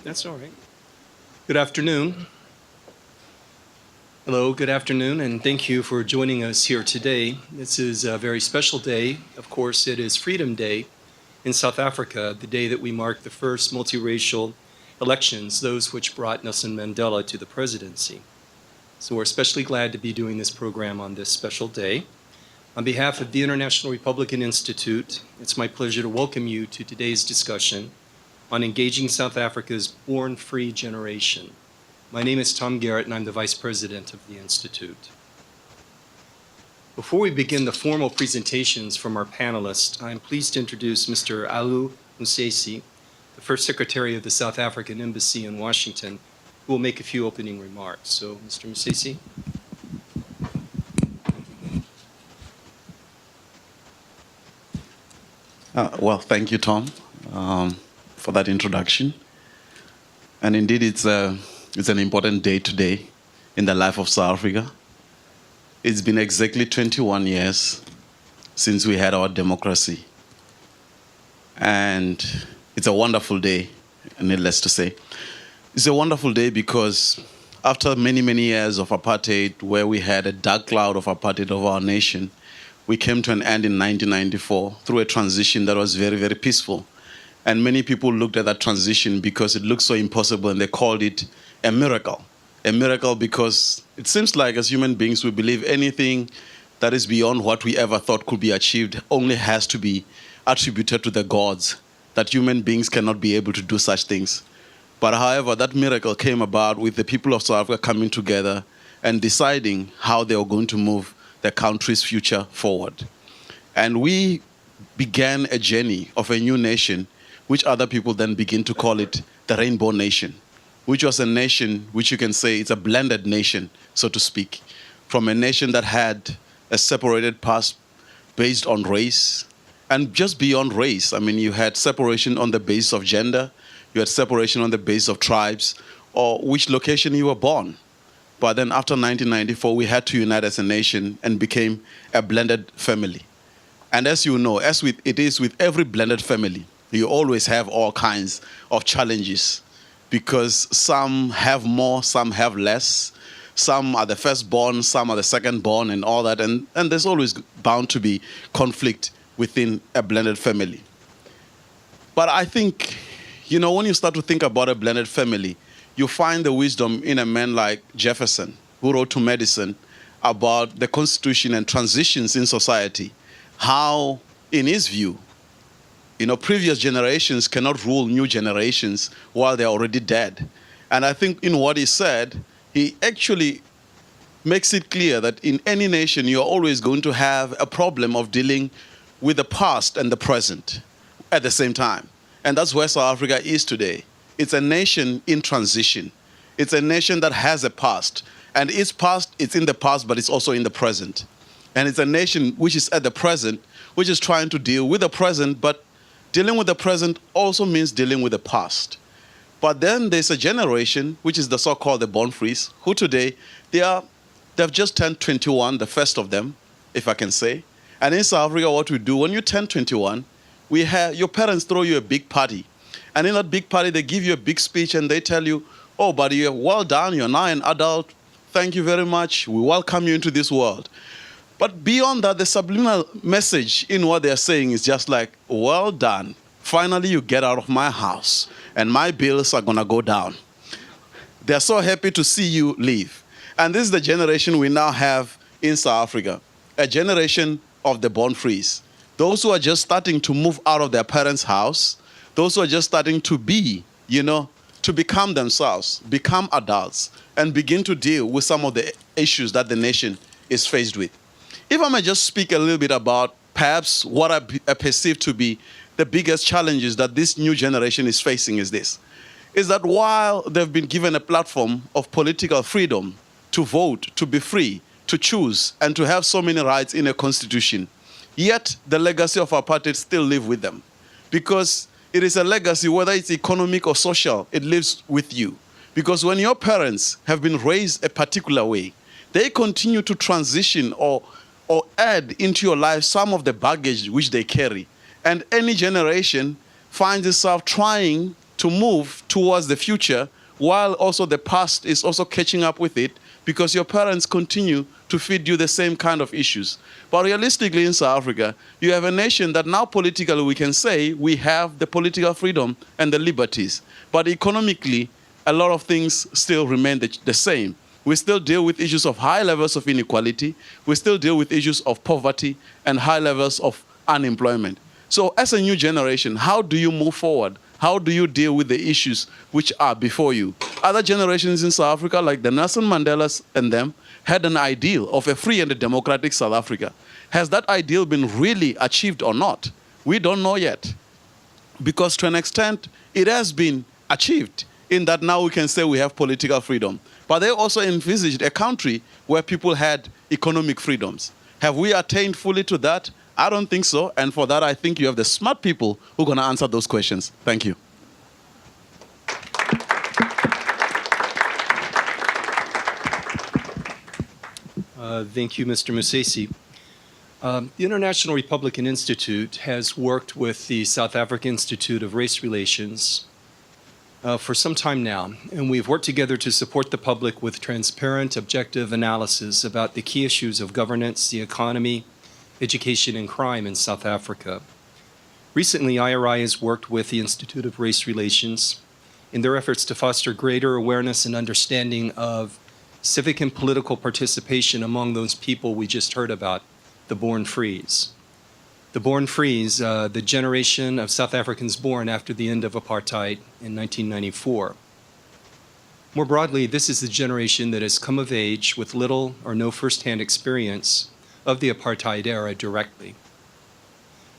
That's all right. Good afternoon. Hello, good afternoon, and thank you for joining us here today. This is a very special day. Of course, it is Freedom Day in South Africa, the day that we mark the first multiracial elections, those which brought Nelson Mandela to the presidency. So we're especially glad to be doing this program on this special day. On behalf of the International Republican Institute, it's my pleasure to welcome you to today's discussion on engaging South Africa's born-free generation. My name is Tom Garrett, and I'm the Vice President of the Institute. Before we begin the formal presentations from our panelists, I'm pleased to introduce Mr. Alu Musesi, the First Secretary of the South African Embassy in Washington, who will make a few opening remarks. So, Mr. Musesi. Well, thank you, Tom, for that introduction. And indeed, it's an important day today in the life of South Africa. It's been exactly 21 years since we had our democracy. And it's a wonderful day, needless to say. It's a wonderful day because after many, many years of apartheid, where we had a dark cloud of apartheid over our nation, we came to an end in 1994 through a transition that was very, very peaceful. And many people looked at that transition because it looked so impossible, and they called it a miracle. A miracle because it seems like as human beings, we believe anything that is beyond what we ever thought could be achieved only has to be attributed to the gods, that human beings cannot be able to do such things. But however, that miracle came about with the people of South Africa coming together and deciding how they were going to move the country's future forward. And we began a journey of a new nation, which other people then begin to call it the Rainbow Nation, which was a nation which you can say it's a blended nation, so to speak, from a nation that had a separated past based on race, and just beyond race. I mean, you had separation on the basis of gender, you had separation on the basis of tribes, or which location you were born. But then after 1994, we had to unite as a nation and became a blended family. And as you know, as it is with every blended family, you always have all kinds of challenges because some have more, some have less. Some are the firstborn, some are the secondborn and all that. And there's always bound to be conflict within a blended family. But I think, when you start to think about a blended family, you find the wisdom in a man like Jefferson, who wrote to Madison about the Constitution and transitions in society, how, in his view, previous generations cannot rule new generations while they're already dead. And I think in what he said, he actually makes it clear that in any nation, you're always going to have a problem of dealing with the past and the present at the same time. And that's where South Africa is today. It's a nation in transition. It's a nation that has a past. And its past, it's in the past, but it's also in the present. And it's a nation which is at the present, which is trying to deal with the present, but dealing with the present also means dealing with the past. But then there's a generation, which is the so-called the born-frees, who today, they've just turned 21, the first of them, if I can say. And in South Africa, what we do, when you turn 21, your parents throw you a big party. And in that big party, they give you a big speech and they tell you, oh, buddy, you're well done. You're now an adult. Thank you very much. We welcome you into this world. But beyond that, the subliminal message in what they're saying is just like, well done. Finally, you get out of my house and my bills are going to go down. They're so happy to see you leave. And this is the generation we now have in South Africa, a generation of the born-frees. Those who are just starting to move out of their parents' house, those who are just starting to be, to become themselves, become adults, and begin to deal with some of the issues that the nation is faced with. If I may just speak a little bit about perhaps what I perceive to be the biggest challenges that this new generation is facing is this, is that while they've been given a platform of political freedom to vote, to be free, to choose, and to have so many rights in a constitution, yet the legacy of apartheid still live with them. Because it is a legacy, whether it's economic or social, it lives with you. Because when your parents have been raised a particular way, they continue to transition or add into your life some of the baggage which they carry. And any generation finds itself trying to move towards the future while also the past is also catching up with it because your parents continue to feed you the same kind of issues. But realistically in South Africa, you have a nation that now politically we can say we have the political freedom and the liberties. But economically, a lot of things still remain the same. We still deal with issues of high levels of inequality. We still deal with issues of poverty and high levels of unemployment. So as a new generation, how do you move forward? How do you deal with the issues which are before you? Other generations in South Africa, like the Nelson Mandelas and them, had an ideal of a free and a democratic South Africa. Has that ideal been really achieved or not? We don't know yet. Because to an extent, it has been achieved in that now we can say we have political freedom. But they also envisaged a country where people had economic freedoms. Have we attained fully to that? I don't think so. And for that, I think you have the smart people who are going to answer those questions. Thank you. Thank you, Mr. Musesi. The International Republican Institute has worked with the South African Institute of Race Relations for some time now, and we've worked together to support the public with transparent, objective analysis about the key issues of governance, the economy, education, and crime in South Africa. Recently, IRI has worked with the Institute of Race Relations in their efforts to foster greater awareness and understanding of civic and political participation among those people we just heard about, the born frees. The born frees, the generation of South Africans born after the end of apartheid in 1994. More broadly, this is the generation that has come of age with little or no firsthand experience of the apartheid era directly.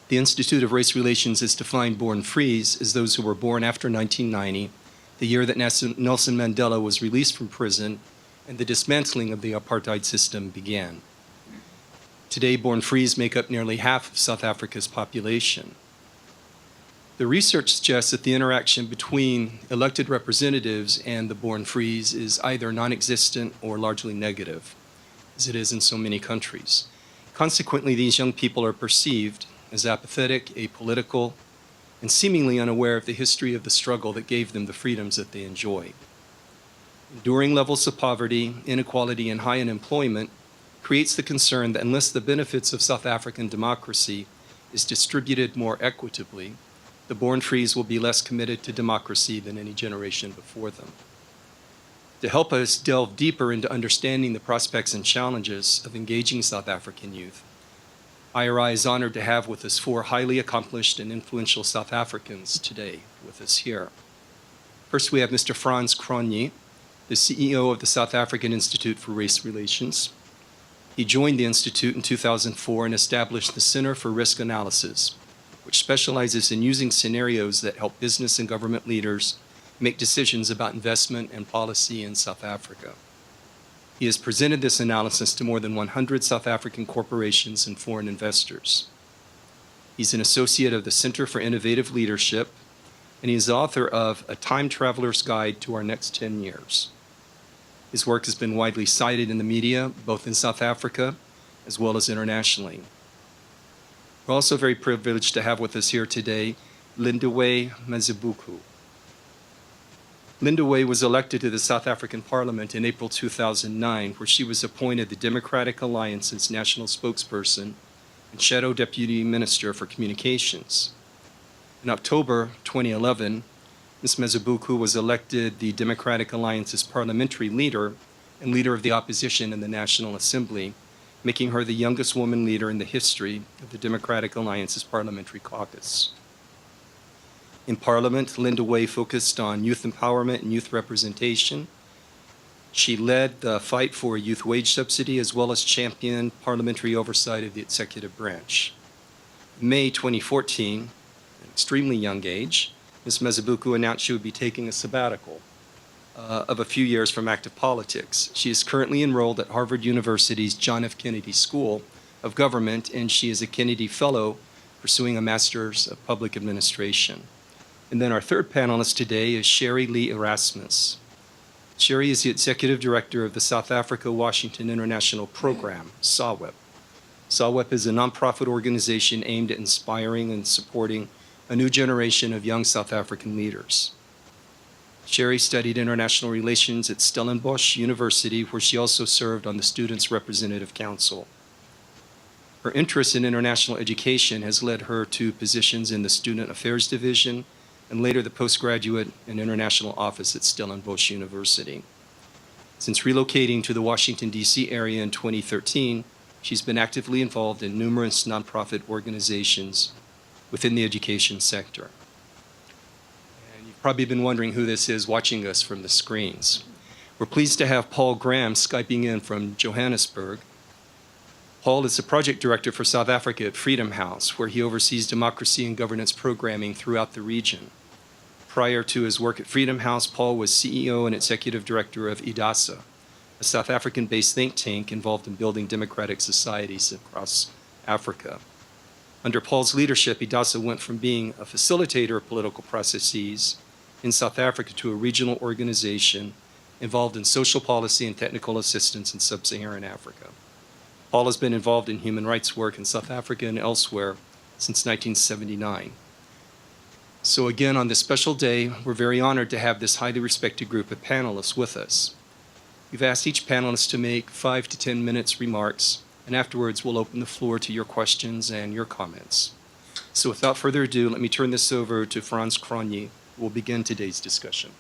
The Institute of Race Relations has defined born frees as those who were born after 1990, the year that Nelson Mandela was released from prison and the dismantling of the apartheid system began. Today, born frees make up nearly half of South Africa's population. The research suggests that the interaction between elected representatives and the born frees is either non-existent or largely negative, as it is in so many countries. Consequently, these young people are perceived as apathetic, apolitical, and seemingly unaware of the history of the struggle that gave them the freedoms that they enjoy. Enduring levels of poverty, inequality, and high unemployment creates the concern that unless the benefits of South African democracy is distributed more equitably, the born frees will be less committed to democracy than any generation before them. To help us delve deeper into understanding the prospects and challenges of engaging South African youth, IRI is honored to have with us 4 highly accomplished and influential South Africans today with us here. First, we have Mr. Frans Cronje, the CEO of the South African Institute for Race Relations. He joined the Institute in 2004 and established the Center for Risk Analysis, which specializes in using scenarios that help business and government leaders make decisions about investment and policy in South Africa. He has presented this analysis to more than 100 South African corporations and foreign investors. He's an associate of the Center for Innovative Leadership, and he is the author of A Time Traveler's Guide to Our Next 10 Years. His work has been widely cited in the media, both in South Africa as well as internationally. We're also very privileged to have with us here today Lindiwe Mazibuko. Lindiwe was elected to the South African Parliament in April 2009, where she was appointed the Democratic Alliance's national spokesperson and Shadow Deputy Minister for Communications. In October 2011, Ms. Mazibuko was elected the Democratic Alliance's parliamentary leader and leader of the opposition in the National Assembly, making her the youngest woman leader in the history of the Democratic Alliance's parliamentary caucus. In Parliament, Lindiwe focused on youth empowerment and youth representation. She led the fight for a youth wage subsidy as well as championed parliamentary oversight of the executive branch. In May 2014, an extremely young age, Ms. Mazibuko announced she would be taking a sabbatical of a few years from active politics. She is currently enrolled at Harvard University's John F. Kennedy School of Government, and she is a Kennedy Fellow pursuing a Master's of Public Administration. And then our third panelist today is Cheri-Leigh Erasmus. Cheri is the Executive Director of the South Africa-Washington International Program, SAWIP. SAWIP is a nonprofit organization aimed at inspiring and supporting a new generation of young South African leaders. Cheri studied international relations at Stellenbosch University, where she also served on the Students' Representative Council. Her interest in international education has led her to positions in the Student Affairs Division and later the Postgraduate and International Office at Stellenbosch University. Since relocating to the Washington, D.C. area in 2013, she's been actively involved in numerous nonprofit organizations within the education sector. And you've probably been wondering who this is watching us from the screens. We're pleased to have Paul Graham Skyping in from Johannesburg. Paul is the project director for South Africa at Freedom House, where he oversees democracy and governance programming throughout the region. Prior to his work at Freedom House, Paul was CEO and executive director of IDASA, a South African-based think tank involved in building democratic societies across Africa. Under Paul's leadership, IDASA went from being a facilitator of political processes in South Africa to a regional organization involved in social policy and technical assistance in sub-Saharan Africa. Paul has been involved in human rights work in South Africa and elsewhere since 1979. So again, on this special day, we're very honored to have this highly respected group of panelists with us. We've asked each panelist to make 5 to 10 minutes remarks, and afterwards we'll open the floor to your questions and your comments. So without further ado, let me turn this over to Frans Cronje, who will begin today's discussion.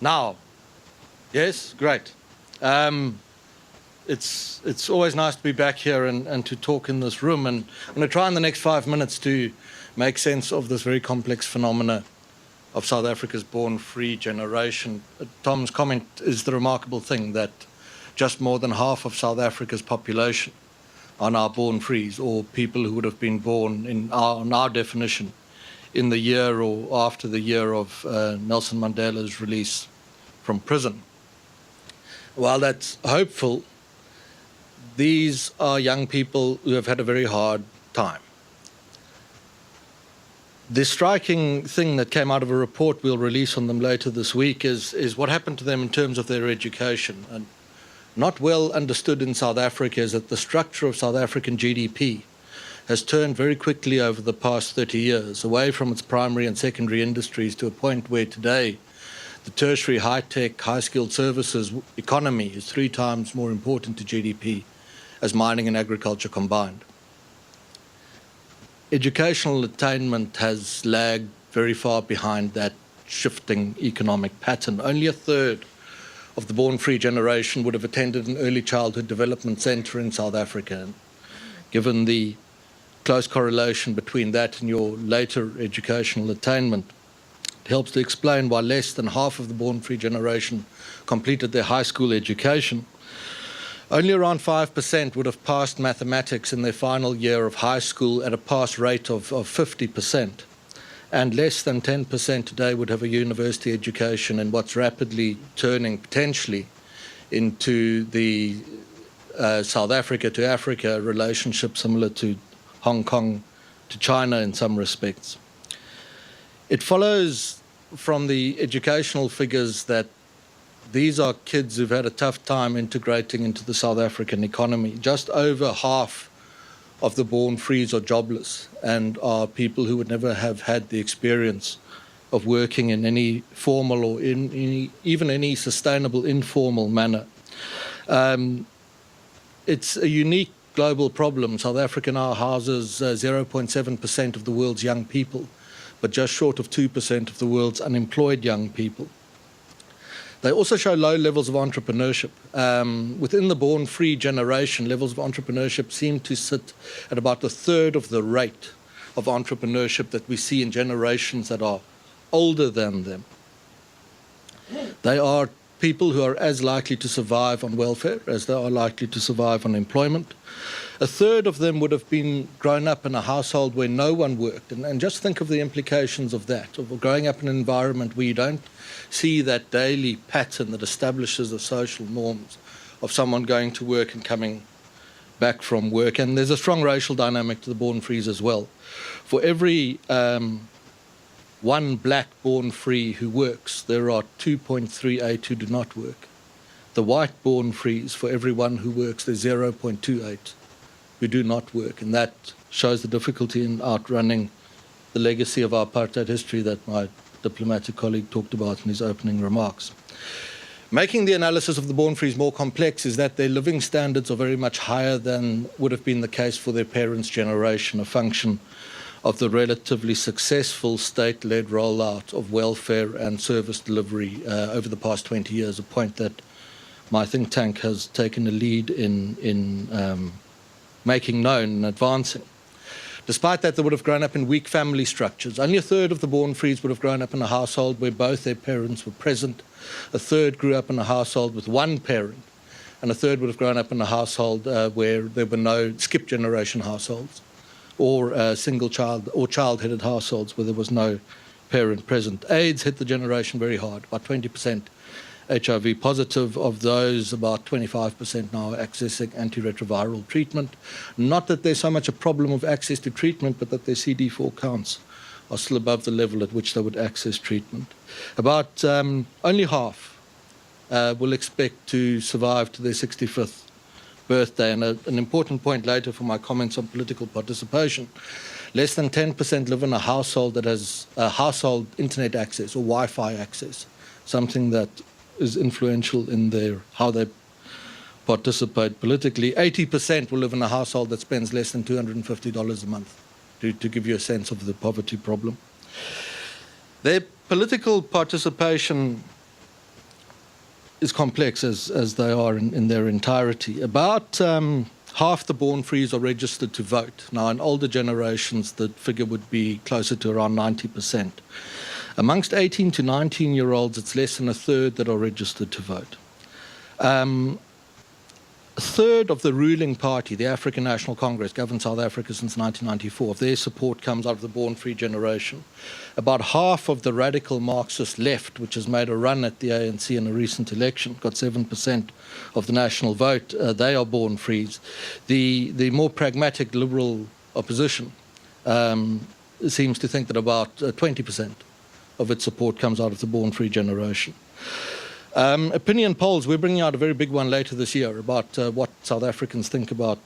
Now, yes, great. It's always nice to be back here and to talk in this room. And I'm going to try in the next 5 minutes to make sense of this very complex phenomena of South Africa's born-free generation. Tom's comment is the remarkable thing that just more than half of South Africa's population are now born-frees, or people who would have been born, on our definition, in the year or after the year of Nelson Mandela's release from prison. While that's hopeful, these are young people who have had a very hard time. The striking thing that came out of a report we'll release on them later this week is what happened to them in terms of their education. And not well understood in South Africa is that the structure of South African GDP has turned very quickly over the past 30 years, away from its primary and secondary industries to a point where today the tertiary, high-tech, high-skilled services economy is 3 times more important to GDP as mining and agriculture combined. Educational attainment has lagged very far behind that shifting economic pattern. Only a third of the born-free generation would have attended an early childhood development centre in South Africa. And given the close correlation between that and your later educational attainment, it helps to explain why less than half of the born-free generation completed their high school education. Only around 5% would have passed mathematics in their final year of high school at a pass rate of 50%. And less than 10% today would have a university education in what's rapidly turning potentially into the South Africa to Africa relationship similar to Hong Kong to China in some respects. It follows from the educational figures that these are kids who've had a tough time integrating into the South African economy. Just over half of the born-frees are jobless and are people who would never have had the experience of working in any formal or in even any sustainable informal manner. It's a unique global problem. South Africa now houses 0.7% of the world's young people, but just short of 2% of the world's unemployed young people. They also show low levels of entrepreneurship. Within the born-free generation, levels of entrepreneurship seem to sit at about a third of the rate of entrepreneurship that we see in generations that are older than them. They are people who are as likely to survive on welfare as they are likely to survive on employment. A third of them would have been grown up in a household where no one worked. And just think of the implications of that, of growing up in an environment where you don't see that daily pattern that establishes the social norms of someone going to work and coming back from work. And there's a strong racial dynamic to the born-frees as well. For every one black born-free who works, there are 2.38 who do not work. the white born frees, for everyone who works, there's 0.28 who do not work. And that shows the difficulty in outrunning the legacy of our apartheid history that my diplomatic colleague talked about in his opening remarks. Making the analysis of the born frees more complex is that their living standards are very much higher than would have been the case for their parents' generation, a function of the relatively successful state-led rollout of welfare and service delivery over the past 20 years, a point that my think tank has taken a lead in making known and advancing. Despite that, they would have grown up in weak family structures. Only a third of the born frees would have grown up in a household where both their parents were present. A third grew up in a household with one parent, and a third would have grown up in a household where there were no skip generation households, or single child or child-headed households where there was no parent present. AIDS hit the generation very hard, about 20% HIV positive. Of those, about 25% now are accessing antiretroviral treatment. Not that there's so much a problem of access to treatment, but that their CD4 counts are still above the level at which they would access treatment. About only half will expect to survive to their 65th birthday. And an important point later for my comments on political participation, less than 10% live in a household that has household internet access or Wi-Fi access, something that is influential in how they participate politically. 80% will live in a household that spends less than $250 a month, to give you a sense of the poverty problem. Their political participation is complex, as they are in their entirety. About half the born frees are registered to vote. Now, in older generations, the figure would be closer to around 90%. Amongst 18 to 19-year-olds, it's less than a third that are registered to vote. A third of the ruling party, the African National Congress, governed South Africa since 1994. Their support comes out of the born-free generation. About half of the radical Marxist left, which has made a run at the ANC in a recent election, got 7% of the national vote, they are born-frees. The more pragmatic liberal opposition seems to think that about 20% of its support comes out of the born-free generation. Opinion polls, we're bringing out a very big one later this year about what South Africans think about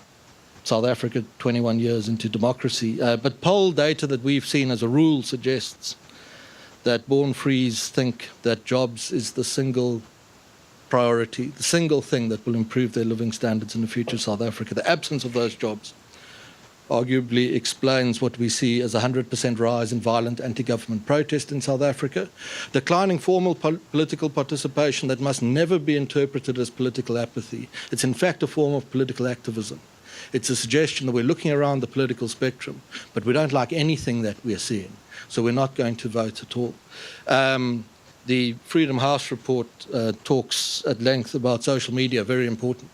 South Africa 21 years into democracy. But poll data that we've seen as a rule suggests that born-frees think that jobs is the single priority, the single thing that will improve their living standards in the future of South Africa. The absence of those jobs arguably explains what we see as a 100% rise in violent anti-government protest in South Africa, declining formal political participation that must never be interpreted as political apathy. It's in fact a form of political activism. It's a suggestion that we're looking around the political spectrum, but we don't like anything that we're seeing, so we're not going to vote at all. The Freedom House report talks at length about social media, very important.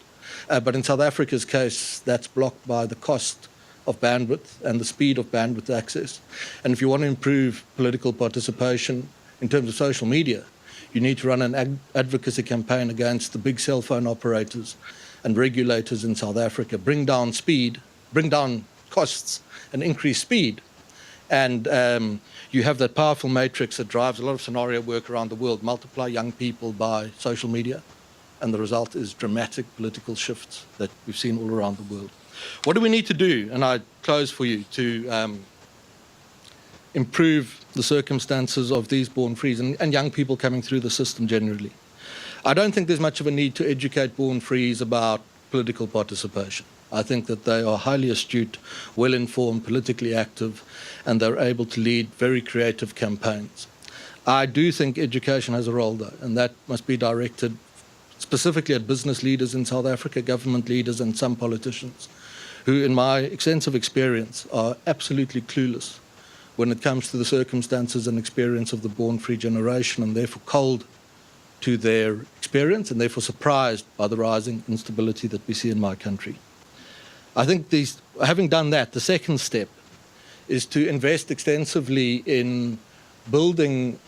But in South Africa's case, that's blocked by the cost of bandwidth and the speed of bandwidth access. And if you want to improve political participation in terms of social media, you need to run an advocacy campaign against the big cell phone operators and regulators in South Africa. Bring down speed, bring down costs, and increase speed. And you have that powerful matrix that drives a lot of scenario work around the world. Multiply young people by social media, and the result is dramatic political shifts that we've seen all around the world. What do we need to do, and I close for you, to improve the circumstances of these born frees and young people coming through the system generally? I don't think there's much of a need to educate born frees about political participation. I think that they are highly astute, well-informed, politically active, and they're able to lead very creative campaigns. I do think education has a role, though, and that must be directed specifically at business leaders in South Africa, government leaders, and some politicians, who, in my extensive experience, are absolutely clueless when it comes to the circumstances and experience of the born-free generation, and therefore cold to their experience, and therefore surprised by the rising instability that we see in my country. I think having done that, the second step is to invest extensively in building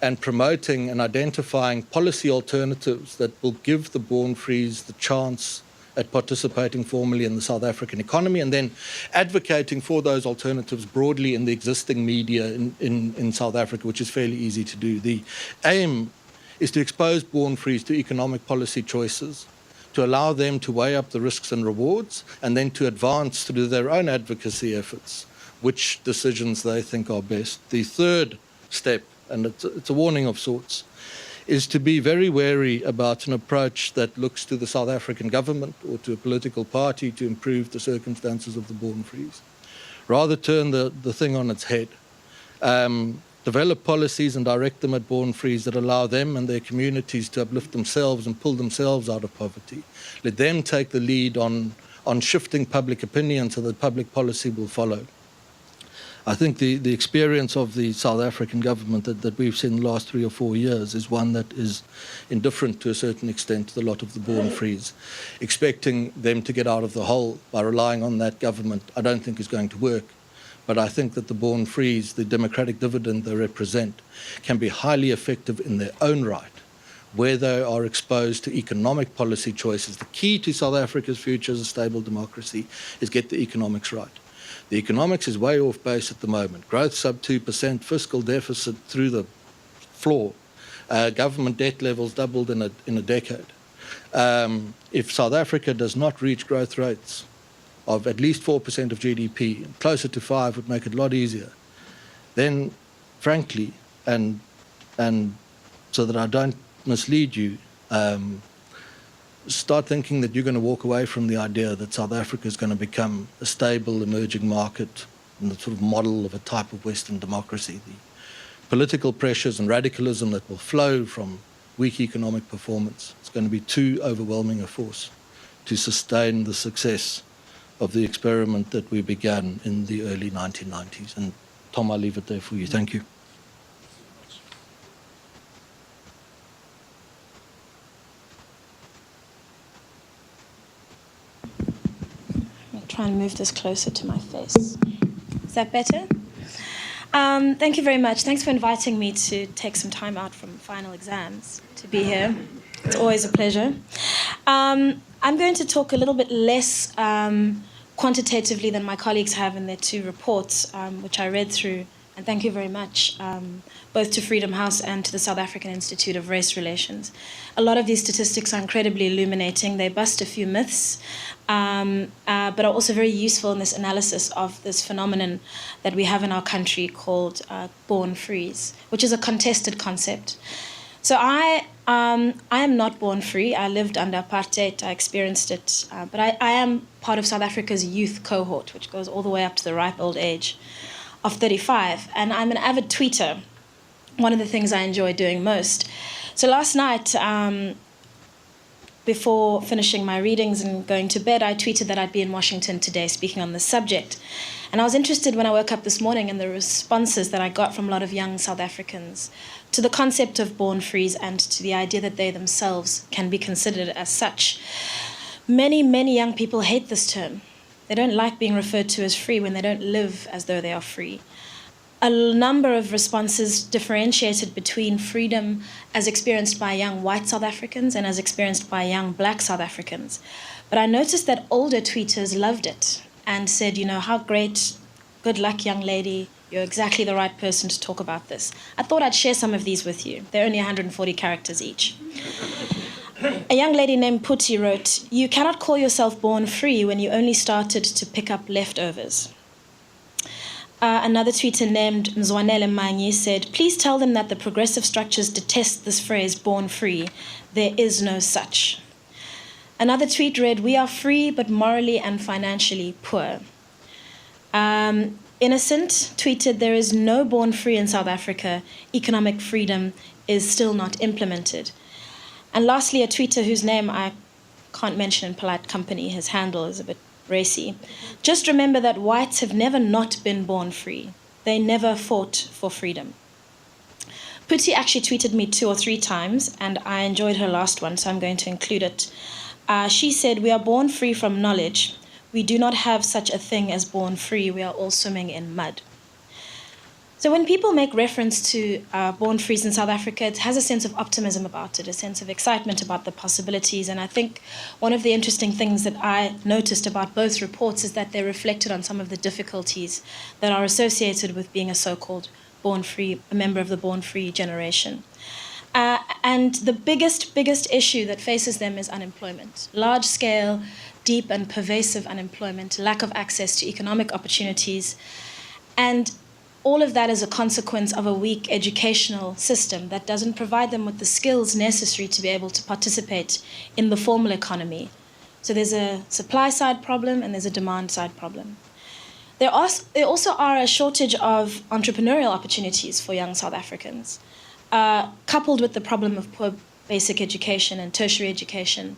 and promoting and identifying policy alternatives that will give the born-frees the chance at participating formally in the South African economy, and then advocating for those alternatives broadly in the existing media in South Africa, which is fairly easy to do. The aim is to expose born-frees to economic policy choices, to allow them to weigh up the risks and rewards, and then to advance through their own advocacy efforts which decisions they think are best. The third step, and it's a warning of sorts, is to be very wary about an approach that looks to the South African government or to a political party to improve the circumstances of the born-frees. Rather turn the thing on its head. Develop policies and direct them at born-frees that allow them and their communities to uplift themselves and pull themselves out of poverty. Let them take the lead on shifting public opinion so that public policy will follow. I think the experience of the South African government that we've seen in the last 3 or 4 years is one that is indifferent to a certain extent to the lot of the born-frees. Expecting them to get out of the hole by relying on that government, I don't think is going to work. But I think that the born-frees, the democratic dividend they represent, can be highly effective in their own right, where they are exposed to economic policy choices. The key to South Africa's future as a stable democracy is get the economics right. The economics is way off base at the moment. Growth sub 2%, fiscal deficit through the floor, government debt levels doubled in a decade. If South Africa does not reach growth rates of at least 4% of GDP, and closer to 5 would make it a lot easier, then frankly, and so that I don't mislead you, start thinking that you're going to walk away from the idea that South Africa is going to become a stable emerging market and the sort of model of a type of Western democracy. The political pressures and radicalism that will flow from weak economic performance, it's going to be too overwhelming a force to sustain the success of the experiment that we began in the early 1990s. And Tom, I'll leave it there for you. Thank you. Try and move this closer to my face. Is that better? Thank you very much. Thanks for inviting me to take some time out from final exams to be here. It's always a pleasure. I'm going to talk a little bit less quantitatively than my colleagues have in their 2 reports, which I read through. And thank you very much, both to Freedom House and to the South African Institute of Race Relations. A lot of these statistics are incredibly illuminating. They bust a few myths, but are also very useful in this analysis of this phenomenon that we have in our country called born-frees, which is a contested concept. So I am not born-free. I lived under apartheid. I experienced it. But I am part of South Africa's youth cohort, which goes all the way up to the ripe old age of 35, and I'm an avid tweeter, one of the things I enjoy doing most. So last night, before finishing my readings and going to bed, I tweeted that I'd be in Washington today speaking on this subject. And I was interested when I woke up this morning in the responses that I got from a lot of young South Africans to the concept of born-frees and to the idea that they themselves can be considered as such. Many, many young people hate this term. They don't like being referred to as free when they don't live as though they are free. A number of responses differentiated between freedom as experienced by young white South Africans and as experienced by young black South Africans. But I noticed that older tweeters loved it and said, you know, how great, good luck, young lady. You're exactly the right person to talk about this. I thought I'd share some of these with you. They're only 140 characters each. A young lady named Puti wrote, "You cannot call yourself born free when you only started to pick up leftovers." Another tweeter named Mzwanele Manyi said, "Please tell them that the progressive structures detest this phrase, born free. There is no such." Another tweet read, "We are free but morally and financially poor." Innocent tweeted, "There is no born free in South Africa. Economic freedom is still not implemented." And lastly, a tweeter whose name I can't mention in polite company, his handle is a bit racy. "Just remember that whites have never not been born free. They never fought for freedom." Puti actually tweeted me 2 or 3 times, and I enjoyed her last one, so I'm going to include it. She said, "We are born free from knowledge. We do not have such a thing as born free. We are all swimming in mud." So when people make reference to born frees in South Africa, it has a sense of optimism about it, a sense of excitement about the possibilities. And I think one of the interesting things that I noticed about both reports is that they reflected on some of the difficulties that are associated with being a so-called born free, a member of the born free generation. And the biggest issue that faces them is unemployment. Large-scale, deep and pervasive unemployment, lack of access to economic opportunities, and all of that is a consequence of a weak educational system that doesn't provide them with the skills necessary to be able to participate in the formal economy. So there's a supply side problem and there's a demand side problem. There also are a shortage of entrepreneurial opportunities for young South Africans, coupled with the problem of poor basic education and tertiary education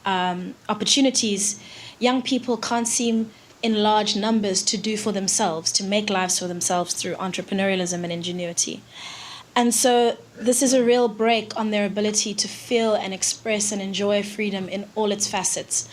opportunities. Young people can't seem in large numbers to do for themselves, to make lives for themselves through entrepreneurialism and ingenuity. And so this is a real break on their ability to feel and express and enjoy freedom in all its facets.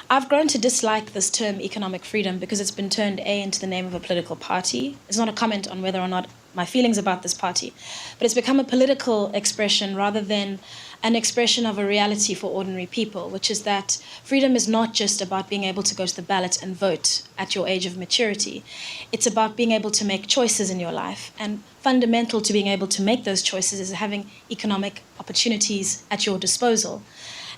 I've grown to dislike this term economic freedom because it's been turned into the name of a political party. It's not a comment on whether or not my feelings about this party, but it's become a political expression rather than an expression of a reality for ordinary people, which is that freedom is not just about being able to go to the ballot and vote at your age of maturity. It's about being able to make choices in your life. And fundamental to being able to make those choices is having economic opportunities at your disposal.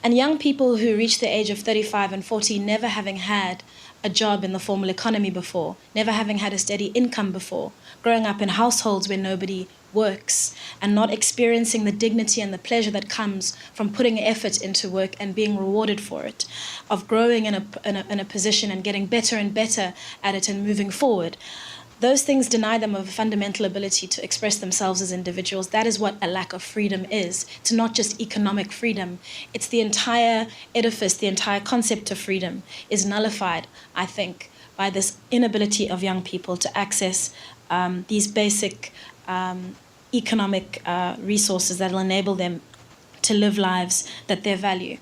And young people who reach the age of 35 and 40 never having had a job in the formal economy before, never having had a steady income before, growing up in households where nobody works and not experiencing the dignity and the pleasure that comes from putting effort into work and being rewarded for it, of growing in a position and getting better and better at it and moving forward. Those things deny them of a fundamental ability to express themselves as individuals. That is what a lack of freedom is. It's not just economic freedom. It's the entire edifice, the entire concept of freedom is nullified, I think, by this inability of young people to access these basic economic resources that will enable them to live lives that they value.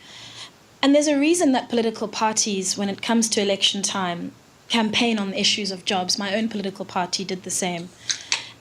And there's a reason that political parties, when it comes to election time, campaign on issues of jobs. My own political party did the same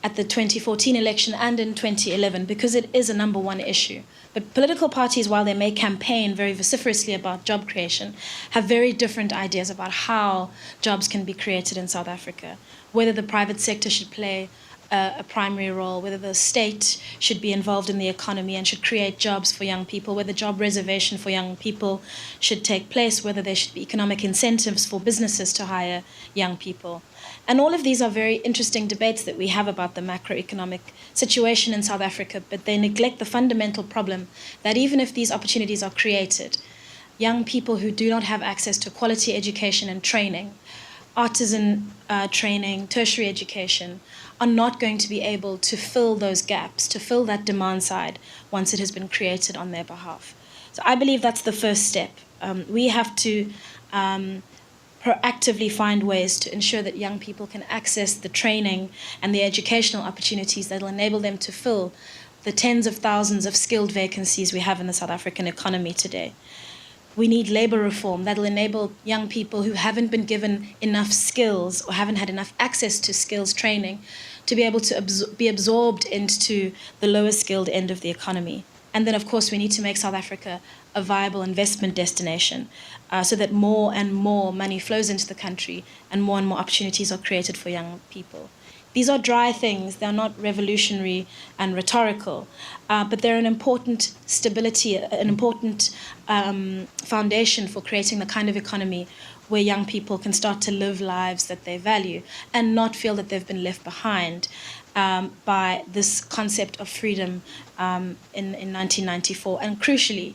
at the 2014 election and in 2011 because it is a number one issue. But political parties, while they may campaign very vociferously about job creation, have very different ideas about how jobs can be created in South Africa, whether the private sector should play a primary role, whether the state should be involved in the economy and should create jobs for young people, whether job reservation for young people should take place, whether there should be economic incentives for businesses to hire young people. And all of these are very interesting debates that we have about the macroeconomic situation in South Africa, but they neglect the fundamental problem that even if these opportunities are created, young people who do not have access to quality education and training, artisan training, tertiary education, are not going to be able to fill those gaps, to fill that demand side once it has been created on their behalf. So I believe that's the first step. We have to proactively find ways to ensure that young people can access the training and the educational opportunities that will enable them to fill the tens of thousands of skilled vacancies we have in the South African economy today. We need labor reform that will enable young people who haven't been given enough skills or haven't had enough access to skills training to be able to be absorbed into the lower skilled end of the economy. And then, of course, we need to make South Africa a viable investment destination so that more and more money flows into the country and more opportunities are created for young people. These are dry things. They're not revolutionary and rhetorical, but they're an important stability, an important foundation for creating the kind of economy where young people can start to live lives that they value and not feel that they've been left behind by this concept of freedom in 1994. And crucially,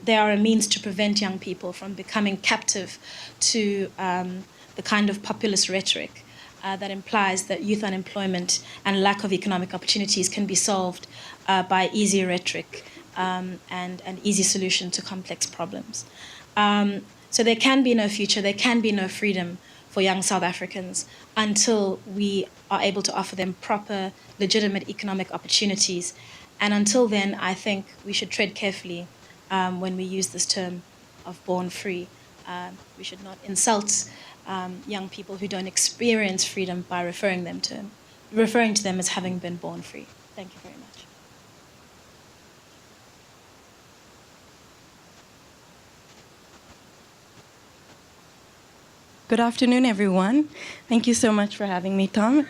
they are a means to prevent young people from becoming captive to the kind of populist rhetoric that implies that youth unemployment and lack of economic opportunities can be solved by easy rhetoric and an easy solution to complex problems. So there can be no future, there can be no freedom for young South Africans until we are able to offer them proper, legitimate economic opportunities. And until then, I think we should tread carefully when we use this term of born free. We should not insult young people who don't experience freedom by referring to them as having been born free. Thank you very much. Good afternoon, everyone. Thank you so much for having me, Tom.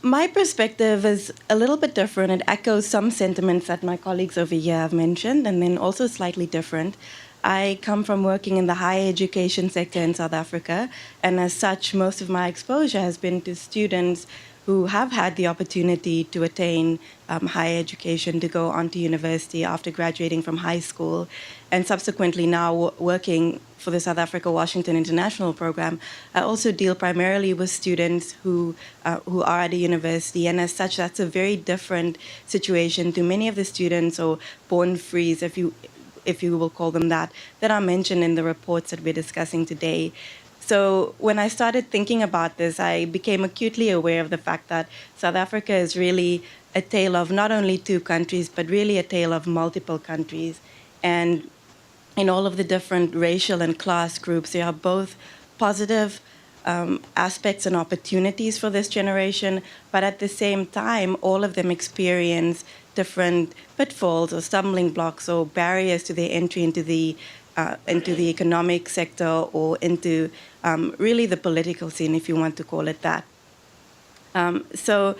My perspective is a little bit different. It echoes some sentiments that my colleagues over here have mentioned, and then also slightly different. I come from working in the higher education sector in South Africa, and as such, most of my exposure has been to students who have had the opportunity to attain higher education, to go on to university after graduating from high school, and subsequently now working for the South Africa-Washington International Program. I also deal primarily with students who are at a university, and as such, that's a very different situation to many of the students, or born frees, if you will call them that are mentioned in the reports that we're discussing today. So when I started thinking about this, I became acutely aware of the fact that South Africa is really a tale of not only two countries, but really a tale of multiple countries. And in all of the different racial and class groups, there are both positive aspects and opportunities for this generation, but at the same time, all of them experience different pitfalls or stumbling blocks or barriers to their entry into the economic sector, or into really the political scene, if you want to call it that. So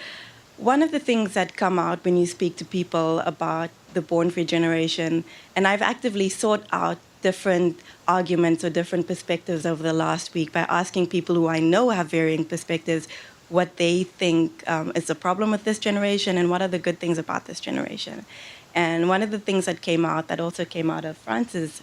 one of the things that come out when you speak to people about the born-free generation, and I've actively sought out different arguments or different perspectives over the last week by asking people who I know have varying perspectives what they think is the problem with this generation and what are the good things about this generation. And one of the things that came out, that also came out of France's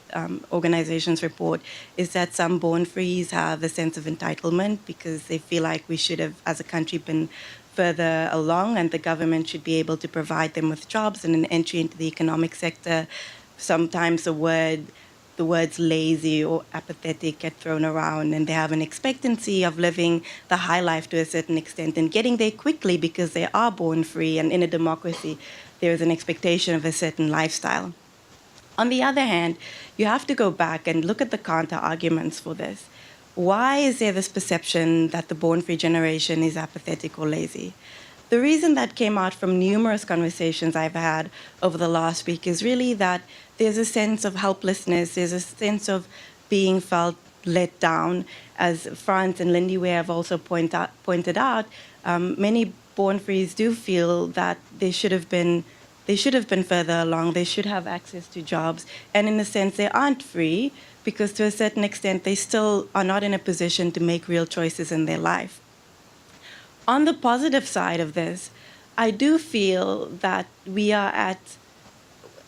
organization's report, is that some born-frees have a sense of entitlement because they feel like we should have, as a country, been further along, and the government should be able to provide them with jobs and an entry into the economic sector. Sometimes the words lazy or apathetic get thrown around, and they have an expectancy of living the high life to a certain extent and getting there quickly because they are born free, and in a democracy, there is an expectation of a certain lifestyle. On the other hand, you have to go back and look at the counter-arguments for this. Why is there this perception that the born-free generation is apathetic or lazy? The reason that came out from numerous conversations I've had over the last week is really that there's a sense of helplessness, there's a sense of being felt let down. As Frans and Lindiwe have also pointed out, many born-frees do feel that they should have been further along, they should have access to jobs, and in a sense they aren't free because to a certain extent they still are not in a position to make real choices in their life. On the positive side of this, I do feel that we are at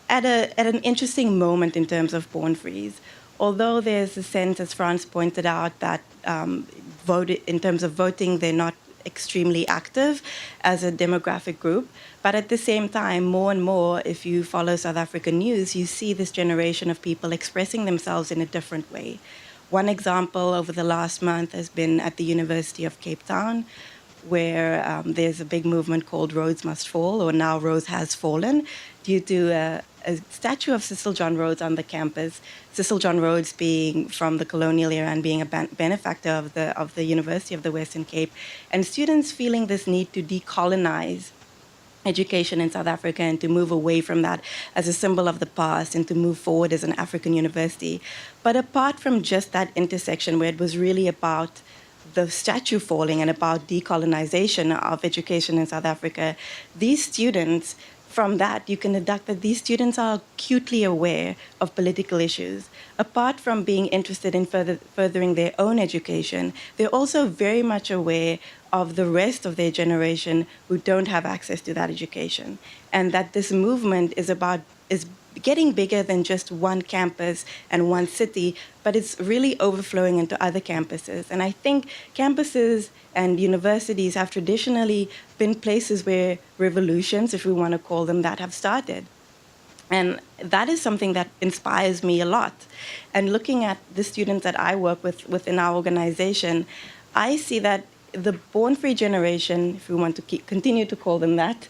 an interesting moment in terms of born-frees. Although there's a sense, as Frans pointed out, that in terms of voting, they're not extremely active as a demographic group. But at the same time, more and more, if you follow South African news, you see this generation of people expressing themselves in a different way. One example over the last month has been at the University of Cape Town, where there's a big movement called Rhodes Must Fall, or now Rhodes Has Fallen, due to a statue of Cecil John Rhodes on the campus. Cecil John Rhodes being from the colonial era and being a benefactor of the University of the Western Cape, and students feeling this need to decolonize education in South Africa and to move away from that as a symbol of the past and to move forward as an African university. But apart from just that intersection where it was really about the statue falling and about decolonization of education in South Africa, these students, from that, you can deduct that these students are acutely aware of political issues. Apart from being interested in furthering their own education, they're also very much aware of the rest of their generation who don't have access to that education. And that this movement is getting bigger than just one campus and one city, but it's really overflowing into other campuses. And I think campuses and universities have traditionally been places where revolutions, if we want to call them that, have started. And that is something that inspires me a lot. And looking at the students that I work with within our organization, I see that the born-free generation, if we want to continue to call them that,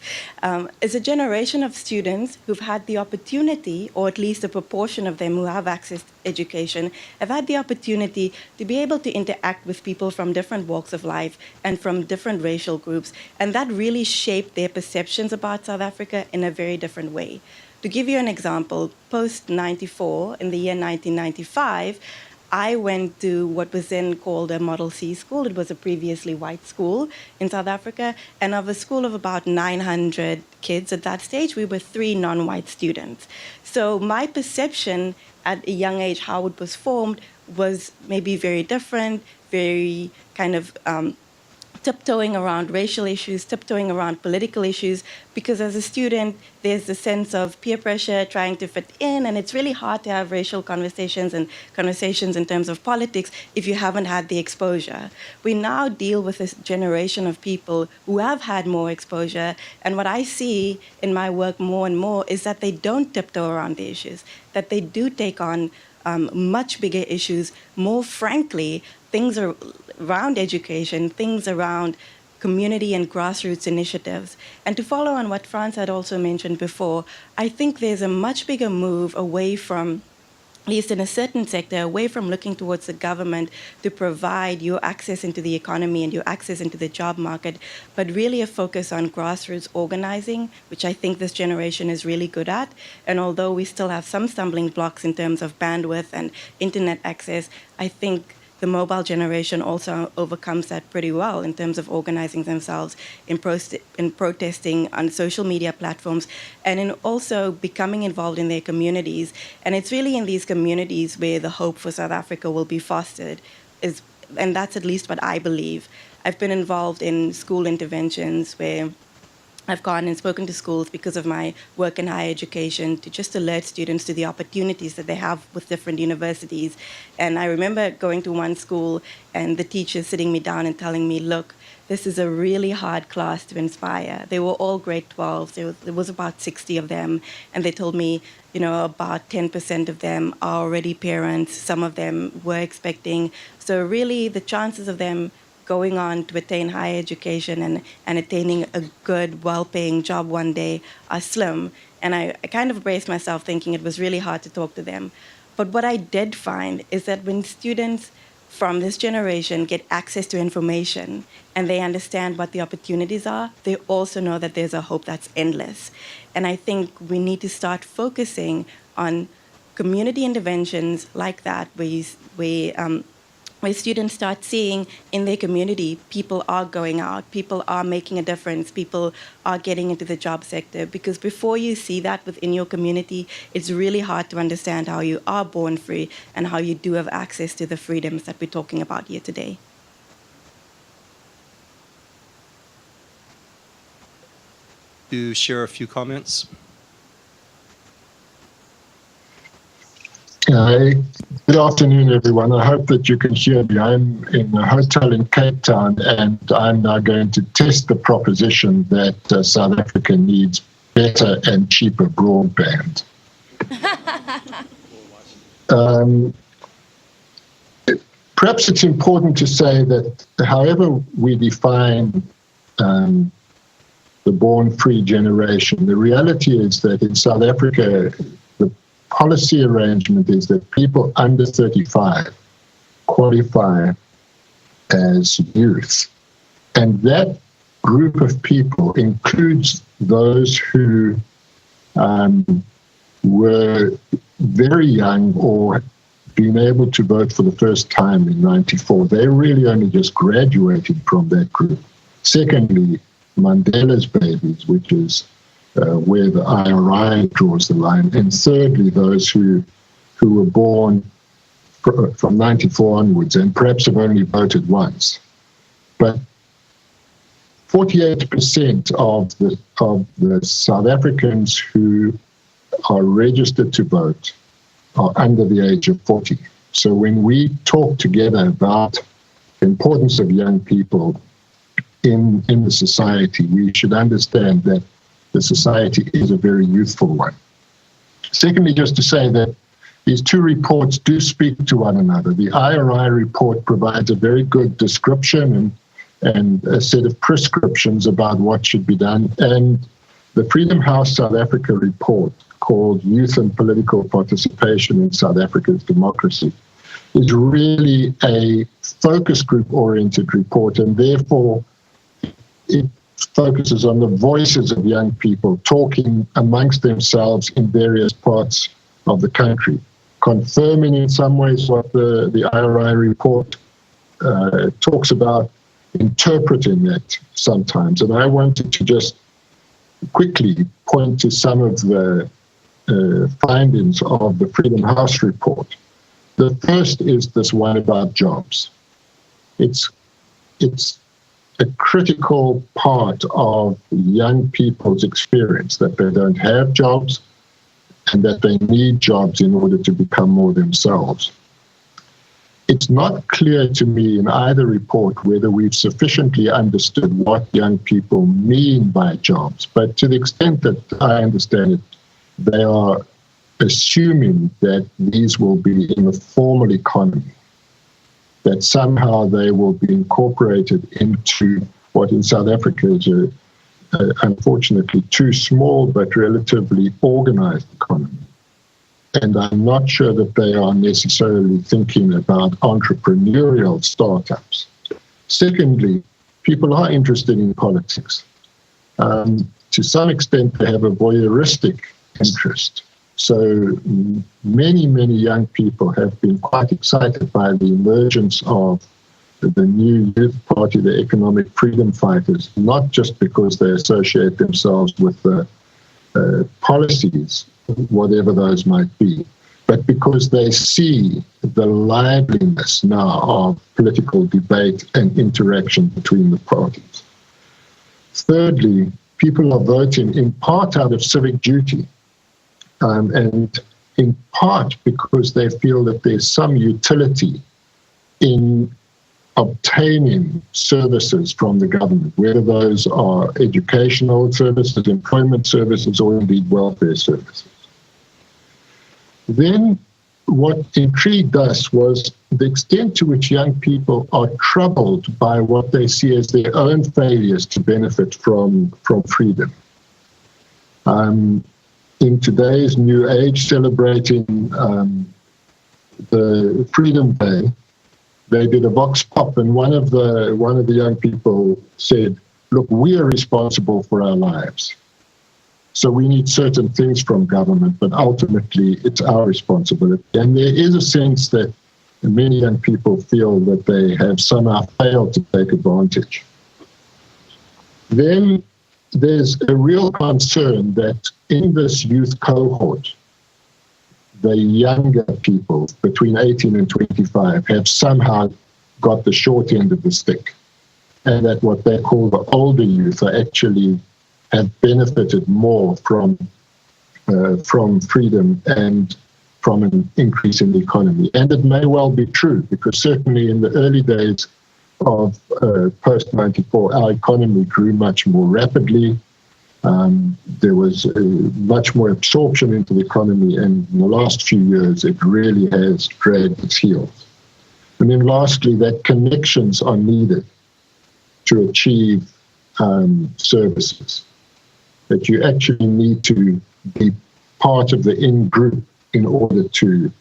is a generation of students who've had the opportunity, or at least a proportion of them who have access to education, have had the opportunity to be able to interact with people from different walks of life and from different racial groups. And that really shaped their perceptions about South Africa in a very different way. To give you an example, post-94, in the year 1995, I went to what was then called a Model C school. It was a previously white school in South Africa. And of a school of about 900 kids at that stage, we were 3 non-white students. So my perception at a young age, how it was formed, was maybe very different, very kind of tiptoeing around racial issues, tiptoeing around political issues, because as a student, there's the sense of peer pressure, trying to fit in, and it's really hard to have racial conversations and conversations in terms of politics if you haven't had the exposure. We now deal with this generation of people who have had more exposure, and what I see in my work more and more is that they don't tiptoe around the issues, that they do take on much bigger issues, more frankly, things around education, things around community and grassroots initiatives. And to follow on what Frans had also mentioned before, I think there's a much bigger move away from, at least in a certain sector, away from looking towards the government to provide your access into the economy and your access into the job market, but really a focus on grassroots organizing, which I think this generation is really good at. And although we still have some stumbling blocks in terms of bandwidth and internet access, I think the mobile generation also overcomes that pretty well in terms of organizing themselves in protesting on social media platforms and in also becoming involved in their communities. And it's really in these communities where the hope for South Africa will be fostered, and that's at least what I believe. I've been involved in school interventions where I've gone and spoken to schools because of my work in higher education to just alert students to the opportunities that they have with different universities. And I remember going to one school and the teacher sitting me down and telling me, look, this is a really hard class to inspire. They were all grade 12s. There was about 60 of them. And they told me, about 10% of them are already parents. Some of them were expecting. So really the chances of them going on to attain higher education and attaining a good, well-paying job one day are slim. And I kind of braced myself thinking it was really hard to talk to them. But what I did find is that when students from this generation get access to information and they understand what the opportunities are, they also know that there's a hope that's endless. And I think we need to start focusing on community interventions like that, where students start seeing in their community people are going out, people are making a difference, people are getting into the job sector. Because before you see that within your community, it's really hard to understand how you are born free and how you do have access to the freedoms that we're talking about here today. To share a few comments. Good afternoon, everyone. I hope that you can hear me. I'm in a hotel in Cape Town, and I'm now going to test the proposition that South Africa needs better and cheaper broadband. Perhaps it's important to say that however we define the born-free generation, the reality is that in South Africa, policy arrangement is that people under 35 qualify as youth. And that group of people includes those who were very young or been able to vote for the first time in 94. They really only just graduated from that group. Secondly, Mandela's babies, which is where the IRI draws the line. And thirdly, those who were born from 94 onwards and perhaps have only voted once. But 48% of the South Africans who are registered to vote are under the age of 40. So when we talk together about the importance of young people in the society, we should understand that the society is a very youthful one. Secondly, just to say that these two reports do speak to one another. The IRI report provides a very good description and a set of prescriptions about what should be done. And the Freedom House South Africa report, called Youth and Political Participation in South Africa's Democracy, is really a focus group-oriented report, and therefore it focuses on the voices of young people talking amongst themselves in various parts of the country. confirming in some ways what the IRI report talks about, interpreting that sometimes. And I wanted to just quickly point to some of the findings of the Freedom House report. The first is this one about jobs. It's a critical part of young people's experience that they don't have jobs and that they need jobs in order to become more themselves. It's not clear to me in either report whether we've sufficiently understood what young people mean by jobs, but to the extent that I understand it, they are assuming that these will be in the formal economy, that somehow they will be incorporated into what in South Africa is unfortunately too small but relatively organized economy. And I'm not sure that they are necessarily thinking about entrepreneurial startups. Secondly, people are interested in politics. To some extent, they have a voyeuristic interest. So many, many young people have been quite excited by the emergence of the new youth party, the economic freedom fighters, not just because they associate themselves with the policies, whatever those might be, but because they see the liveliness now of political debate and interaction between the parties. Thirdly, people are voting in part out of civic duty, and in part because they feel that there's some utility in obtaining services from the government, whether those are educational services, employment services, or indeed welfare services. Then what intrigued us was the extent to which young people are troubled by what they see as their own failures to benefit from freedom. In today's new age, celebrating the Freedom Day, they did a vox pop, and one of the young people said, "Look, we are responsible for our lives. So we need certain things from government, but ultimately it's our responsibility." And there is a sense that many young people feel that they have somehow failed to take advantage. Then there's a real concern that in this youth cohort, the younger people between 18 and 25 have somehow got the short end of the stick, and that what they call the older youth are actually have benefited more from freedom and from an increase in the economy. And it may well be true, because certainly in the early days of post-94, our economy grew much more rapidly. There was much more absorption into the economy, and in the last few years, it really has dragged its heels. And then lastly, that connections are needed to achieve services, that you actually need to be part of the in-group in order to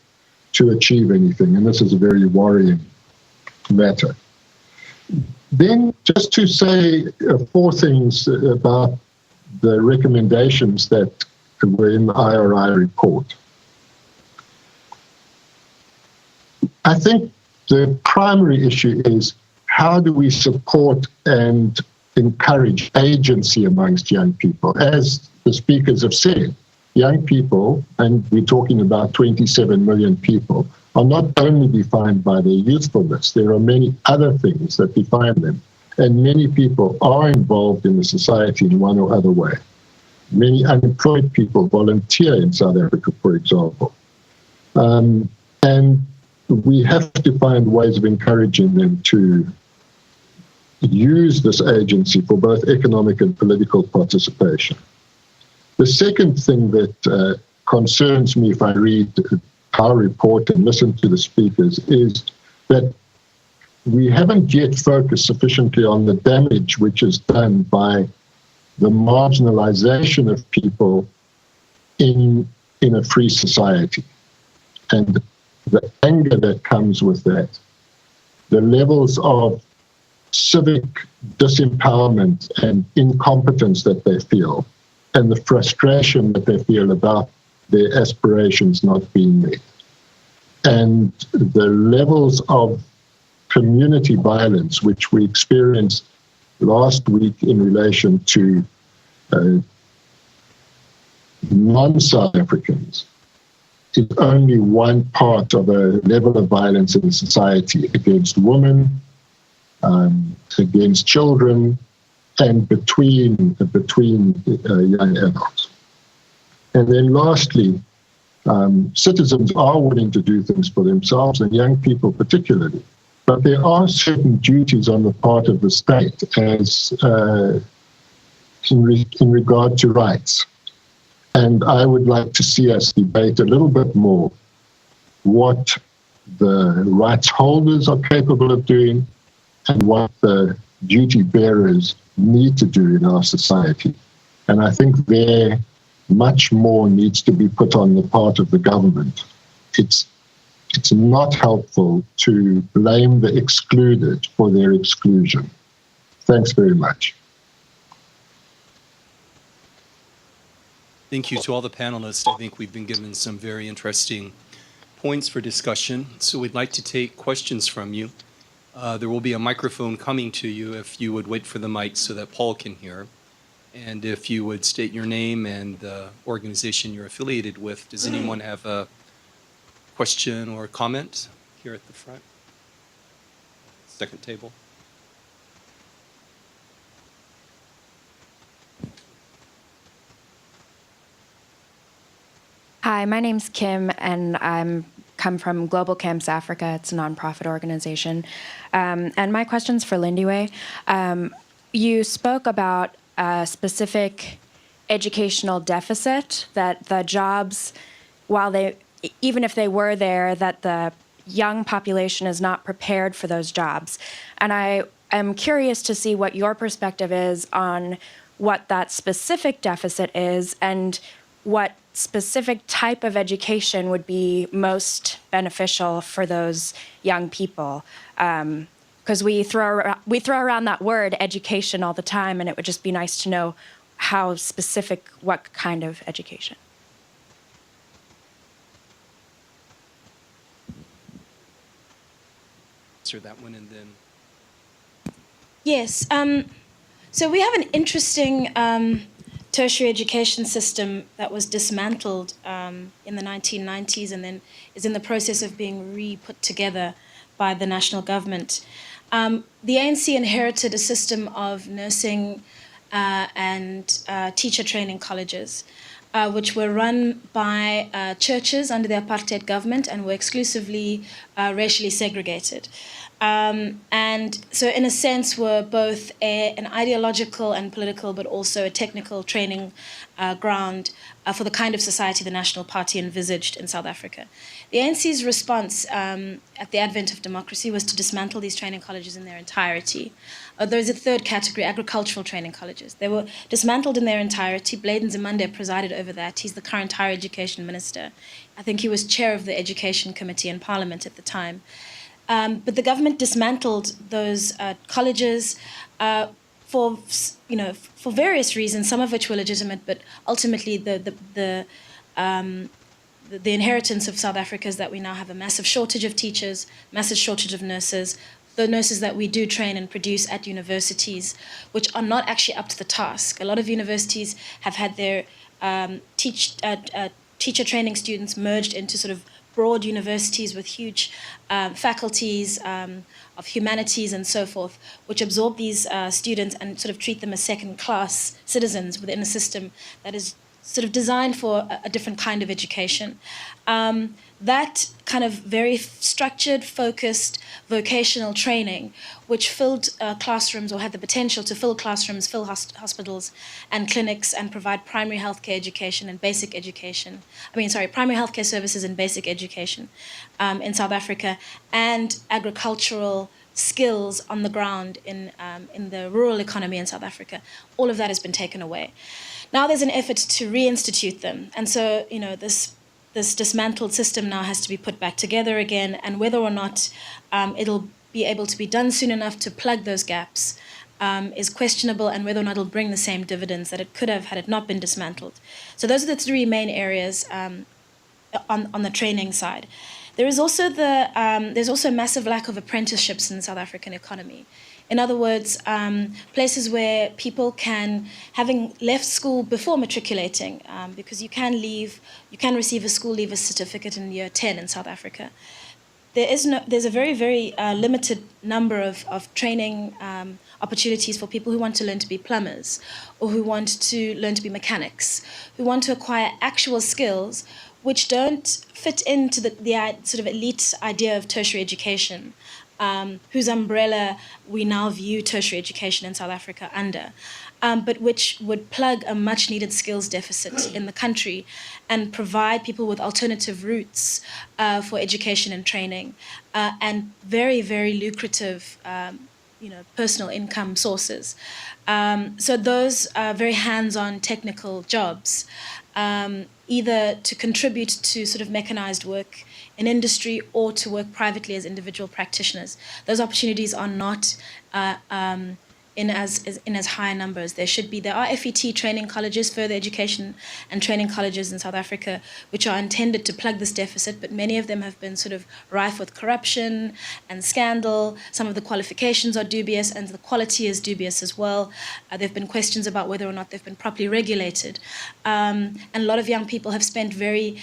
achieve anything. And this is a very worrying matter. Then just to say 4 things about the recommendations that were in the IRI report. I think the primary issue is, how do we support and encourage agency amongst young people? As the speakers have said, young people, and we're talking about 27 million people, are not only defined by their youthfulness. There are many other things that define them. And many people are involved in the society in one or other way. Many unemployed people volunteer in South Africa, for example. And we have to find ways of encouraging them to use this agency for both economic and political participation. The second thing that concerns me if I read our report and listen to the speakers is that we haven't yet focused sufficiently on the damage which is done by the marginalization of people in a free society, and the anger that comes with that, the levels of civic disempowerment and incompetence that they feel, and the frustration that they feel about their aspirations not being met. And the levels of community violence, which we experienced last week in relation to non-South Africans, is only one part of a level of violence in society against women, against children, and between young adults. And then lastly, citizens are willing to do things for themselves, and young people particularly. But there are certain duties on the part of the state as in regard to rights. And I would like to see us debate a little bit more what the rights holders are capable of doing and what the duty bearers need to do in our society. And I think there much more needs to be put on the part of the government. It's not helpful to blame the excluded for their exclusion. Thanks very much. Thank you to all the panelists. I think we've been given some very interesting points for discussion. So we'd like to take questions from you. There will be a microphone coming to you if you would wait for the mic so that Paul can hear. And if you would state your name and the organization you're affiliated with. Does anyone have a question or comment here at the front? Second table. Hi, my name's Kim, and I'm come from Global Camps Africa. It's a nonprofit organization. And my question's for Lindiwe. You spoke about a specific educational deficit, that the jobs, even if they were there, that the young population is not prepared for those jobs. And I am curious to see what your perspective is on what that specific deficit is and what specific type of education would be most beneficial for those young people. Because we throw around that word education all the time, and it would just be nice to know how specific, what kind of education. Answer that one and then. Yes. So we have an interesting tertiary education system that was dismantled in the 1990s and then is in the process of being re-put together by the national government. The ANC inherited a system of nursing and teacher training colleges, which were run by churches under the apartheid government and were exclusively racially segregated. And so in a sense were both an ideological and political, but also a technical training ground for the kind of society the National Party envisaged in South Africa. The ANC's response at the advent of democracy was to dismantle these training colleges in their entirety. There's a third category, agricultural training colleges. They were dismantled in their entirety. Bladen Zimande presided over that. He's the current higher education minister. I think he was chair of the education committee in Parliament at the time. But the government dismantled those colleges for various reasons, some of which were legitimate, but ultimately the inheritance of South Africa is that we now have a massive shortage of teachers, massive shortage of nurses. The nurses that we do train and produce at universities, which are not actually up to the task. A lot of universities have had their teacher training students merged into sort of broad universities with huge faculties of humanities and so forth, which absorb these students and sort of treat them as second-class citizens within a system that is sort of designed for a different kind of education. That kind of very structured, focused vocational training, which filled classrooms or had the potential to fill classrooms, fill hospitals and clinics and provide primary healthcare education and basic education. Primary healthcare services and basic education in South Africa, and agricultural skills on the ground in the rural economy in South Africa. All of that has been taken away. Now there's an effort to reinstitute them. And so, this dismantled system now has to be put back together again, and whether or not it'll be able to be done soon enough to plug those gaps is questionable, and whether or not it'll bring the same dividends that it could have had it not been dismantled. So those are the three main areas on the training side. There's also a massive lack of apprenticeships in the South African economy. In other words, places where people can, having left school before matriculating, because you can receive a school leaver certificate in year 10 in South Africa. There's a very, very limited number of training opportunities for people who want to learn to be plumbers, or who want to learn to be mechanics, who want to acquire actual skills which don't fit into the sort of elite idea of tertiary education, whose umbrella we now view tertiary education in South Africa under, but which would plug a much-needed skills deficit in the country and provide people with alternative routes for education and training, and very, very lucrative personal income sources. So those are very hands-on technical jobs, either to contribute to sort of mechanized work in industry or to work privately as individual practitioners. Those opportunities are not in as high numbers. There are FET training colleges, further education and training colleges in South Africa, which are intended to plug this deficit, but many of them have been sort of rife with corruption and scandal. Some of the qualifications are dubious and the quality is dubious as well. There have been questions about whether or not they've been properly regulated. And a lot of young people have spent very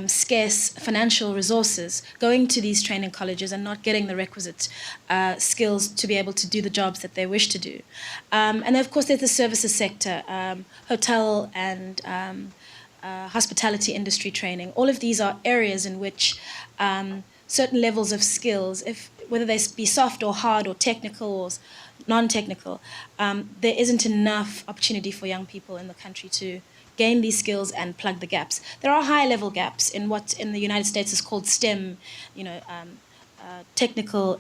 scarce financial resources going to these training colleges and not getting the requisite skills to be able to do the jobs that they wish to do. And then, of course, there's the services sector, hotel and hospitality industry training. All of these are areas in which certain levels of skills, whether they be soft or hard or technical or non-technical, there isn't enough opportunity for young people in the country to gain these skills and plug the gaps. There are high-level gaps in what in the United States is called STEM, technical.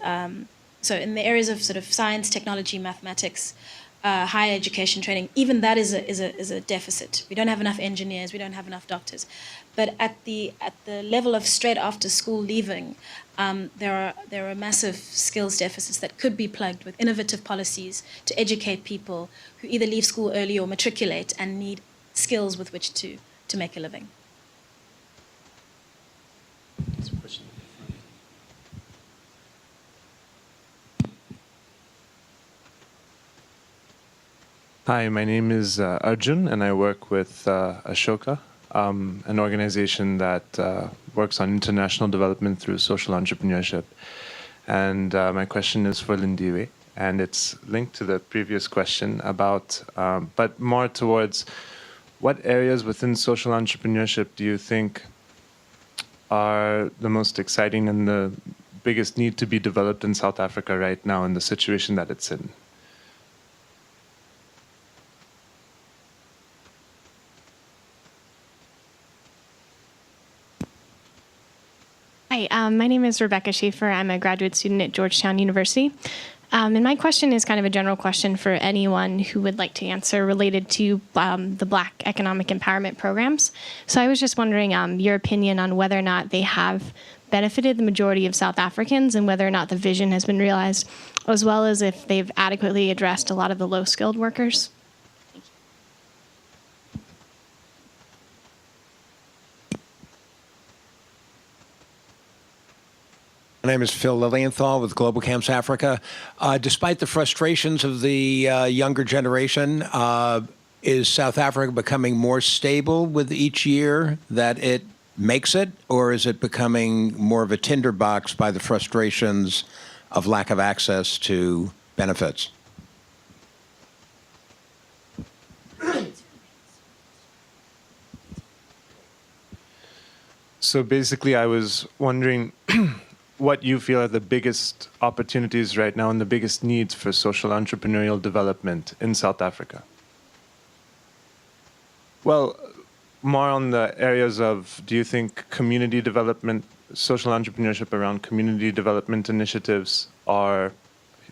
So in the areas of sort of science, technology, mathematics, higher education training, even that is a deficit. We don't have enough engineers. We don't have enough doctors. But at the level of straight after school leaving, there are massive skills deficits that could be plugged with innovative policies to educate people who either leave school early or matriculate and need skills with which to make a living. Hi, my name is Arjun, and I work with Ashoka, an organization that works on international development through social entrepreneurship. And my question is for Lindiwe, and it's linked to the previous question about, but more towards what areas within social entrepreneurship do you think are the most exciting and the biggest need to be developed in South Africa right now in the situation that it's in? Hi, my name is Rebecca Schaefer. I'm a graduate student at Georgetown University. And my question is kind of a general question for anyone who would like to answer related to the Black economic empowerment programs. So I was just wondering your opinion on whether or not they have benefited the majority of South Africans and whether or not the vision has been realized, as well as if they've adequately addressed a lot of the low-skilled workers. My name is Phil Lilienthal with Global Camps Africa. Despite the frustrations of the younger generation, is South Africa becoming more stable with each year that it makes it, or is it becoming more of a tinderbox by the frustrations of lack of access to benefits? So basically, I was wondering what you feel are the biggest opportunities right now and the biggest needs for social entrepreneurial development in South Africa. Well, more on the areas of, do you think community development, social entrepreneurship around community development initiatives, are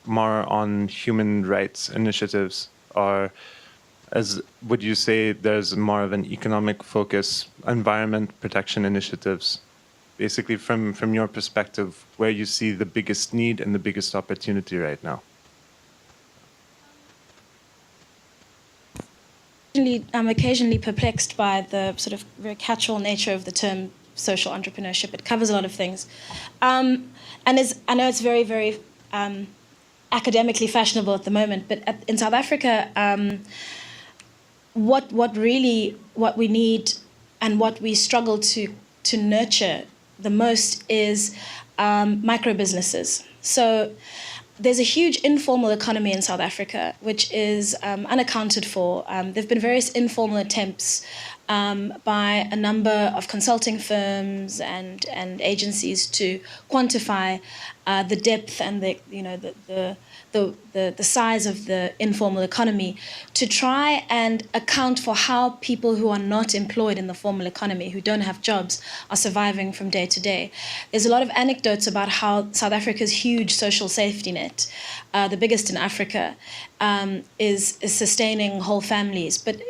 more on human rights initiatives, or would you say there's more of an economic focus, environment protection initiatives? Basically, from your perspective, where you see the biggest need and the biggest opportunity right now? I'm occasionally perplexed by the sort of very catch-all nature of the term social entrepreneurship. It covers a lot of things. And I know it's very, very academically fashionable at the moment, but in South Africa, what we need and what we struggle to nurture the most is micro businesses. So there's a huge informal economy in South Africa, which is unaccounted for. There have been various informal attempts by a number of consulting firms and agencies to quantify the depth and the size of the informal economy, to try and account for how people who are not employed in the formal economy, who don't have jobs, are surviving from day to day. There's a lot of anecdotes about how South Africa's huge social safety net, the biggest in Africa, is sustaining whole families. But,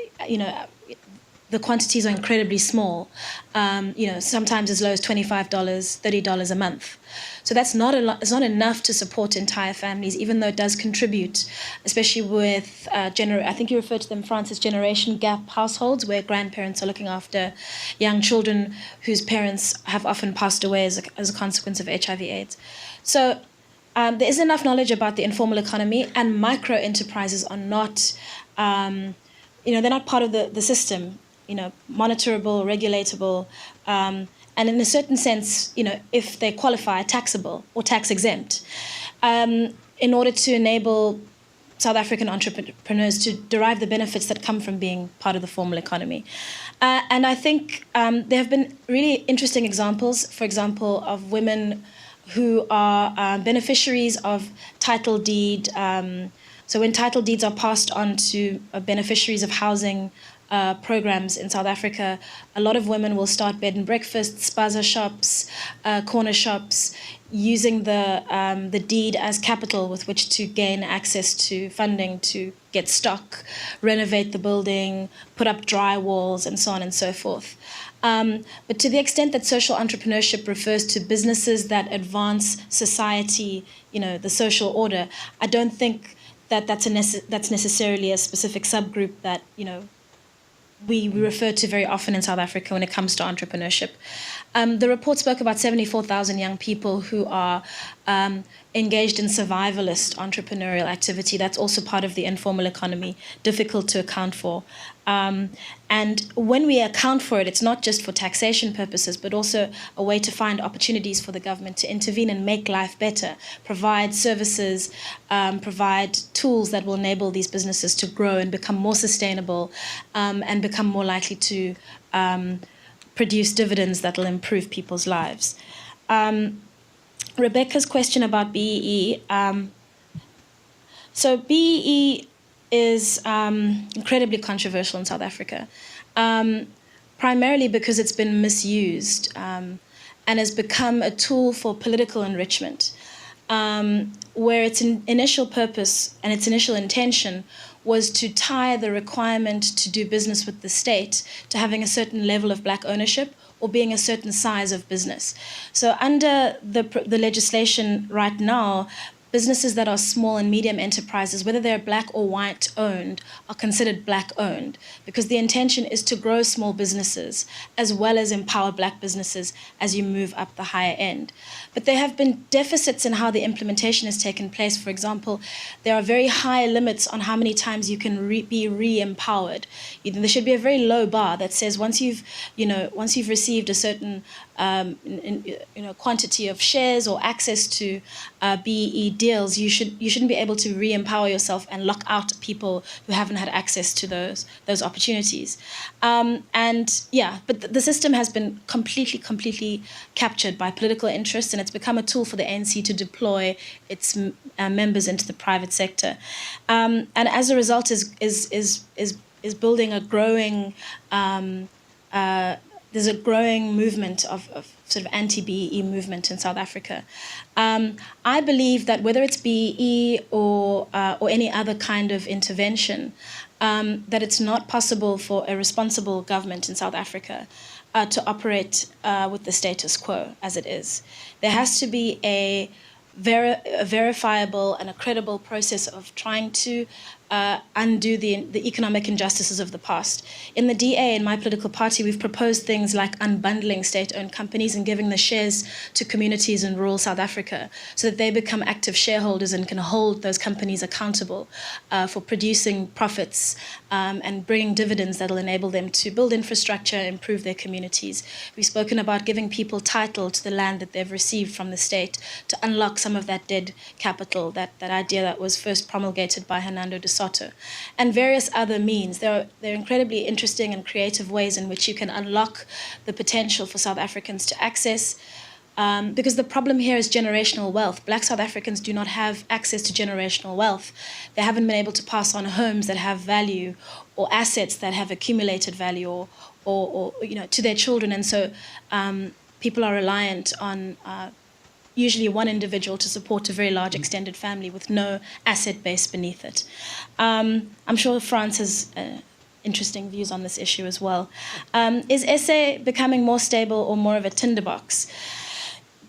the quantities are incredibly small, sometimes as low as $25, $30 a month. So that's not it's not enough to support entire families, even though it does contribute, especially with, I think you referred to them, Frans, as generation gap households, where grandparents are looking after young children whose parents have often passed away as a consequence of HIV/AIDS. So there isn't enough knowledge about the informal economy, and micro enterprises are not, they're not part of the system. Monitorable, regulatable, and in a certain sense, if they qualify, taxable or tax exempt, in order to enable South African entrepreneurs to derive the benefits that come from being part of the formal economy. And I think there have been really interesting examples, for example, of women who are beneficiaries of title deed. So when title deeds are passed on to beneficiaries of housing programs in South Africa, a lot of women will start bed and breakfasts, spaza shops, corner shops, using the deed as capital with which to gain access to funding to get stock, renovate the building, put up dry walls, and so on and so forth. But to the extent that social entrepreneurship refers to businesses that advance society, the social order, I don't think that that's necessarily a specific subgroup that, we refer to very often in South Africa when it comes to entrepreneurship. The report spoke about 74,000 young people who are engaged in survivalist entrepreneurial activity. That's also part of the informal economy, difficult to account for. And when we account for it, it's not just for taxation purposes, but also a way to find opportunities for the government to intervene and make life better, provide services, provide tools that will enable these businesses to grow and become more sustainable, and become more likely to produce dividends that will improve people's lives. Rebecca's question about BEE. So BEE is incredibly controversial in South Africa, primarily because it's been misused and has become a tool for political enrichment, where its initial purpose and its initial intention was to tie the requirement to do business with the state to having a certain level of black ownership or being a certain size of business. So under the legislation right now, businesses that are small and medium enterprises, whether they're black or white owned, are considered black owned, because the intention is to grow small businesses as well as empower black businesses as you move up the higher end. But there have been deficits in how the implementation has taken place. For example, there are very high limits on how many times you can be re-empowered. There should be a very low bar that says once you've received a certain quantity of shares or access to BEE deals, you shouldn't be able to re-empower yourself and lock out people who haven't had access to those opportunities. But the system has been completely captured by political interests, and it's become a tool for the ANC to deploy its members into the private sector, and as a result is building a growing. There's a growing movement of sort of anti-BEE movement in South Africa. I believe that whether it's BEE or any other kind of intervention, that it's not possible for a responsible government in South Africa to operate with the status quo as it is. There has to be a verifiable and a credible process of trying to undo the economic injustices of the past. In the DA, in my political party, we've proposed things like unbundling state-owned companies and giving the shares to communities in rural South Africa so that they become active shareholders and can hold those companies accountable for producing profits and bringing dividends that will enable them to build infrastructure, improve their communities. We've spoken about giving people title to the land that they've received from the state to unlock some of that dead capital, that idea that was first promulgated by Hernando de Soto, and various other means. There are incredibly interesting and creative ways in which you can unlock the potential for South Africans to access, because the problem here is generational wealth. Black South Africans do not have access to generational wealth. They haven't been able to pass on homes that have value or assets that have accumulated value or to their children. And so people are reliant on usually one individual to support a very large extended family with no asset base beneath it. I'm sure France has interesting views on this issue as well. Is SA becoming more stable or more of a tinderbox?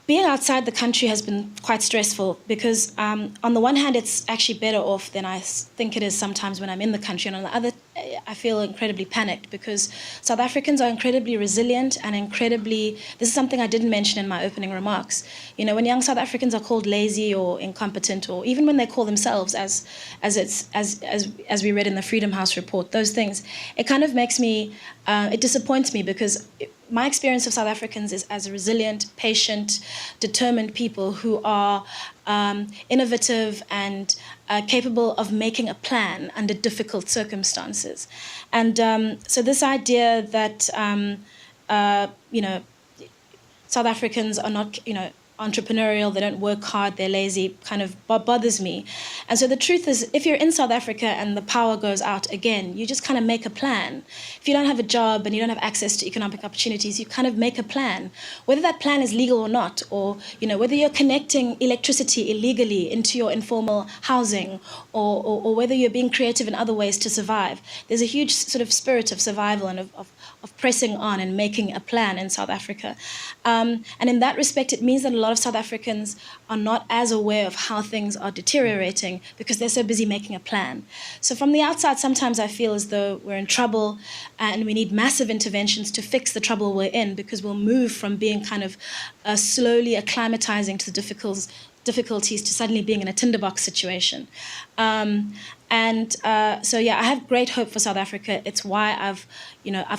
Being outside the country has been quite stressful because on the one hand, it's actually better off than I think it is sometimes when I'm in the country. And on the other, I feel incredibly panicked because South Africans are incredibly resilient and this is something I didn't mention in my opening remarks. When young South Africans are called lazy or incompetent, or even when they call themselves, as we read in the Freedom House report, those things, it kind of makes me, it disappoints me because my experience of South Africans is as a resilient, patient, determined people who are innovative and capable of making a plan under difficult circumstances. And so this idea that, South Africans are not, entrepreneurial, they don't work hard, they're lazy, kind of bothers me. And so the truth is, if you're in South Africa and the power goes out again, you just kind of make a plan. If you don't have a job and you don't have access to economic opportunities, you kind of make a plan. Whether that plan is legal or not, or whether you're connecting electricity illegally into your informal housing, or whether you're being creative in other ways to survive, there's a huge sort of spirit of survival and of pressing on and making a plan in South Africa. And in that respect, it means that a lot of South Africans are not as aware of how things are deteriorating because they're so busy making a plan. So from the outside, sometimes I feel as though we're in trouble and we need massive interventions to fix the trouble we're in, because we'll move from being kind of slowly acclimatizing to the difficulties to suddenly being in a tinderbox situation. So I have great hope for South Africa. It's why I've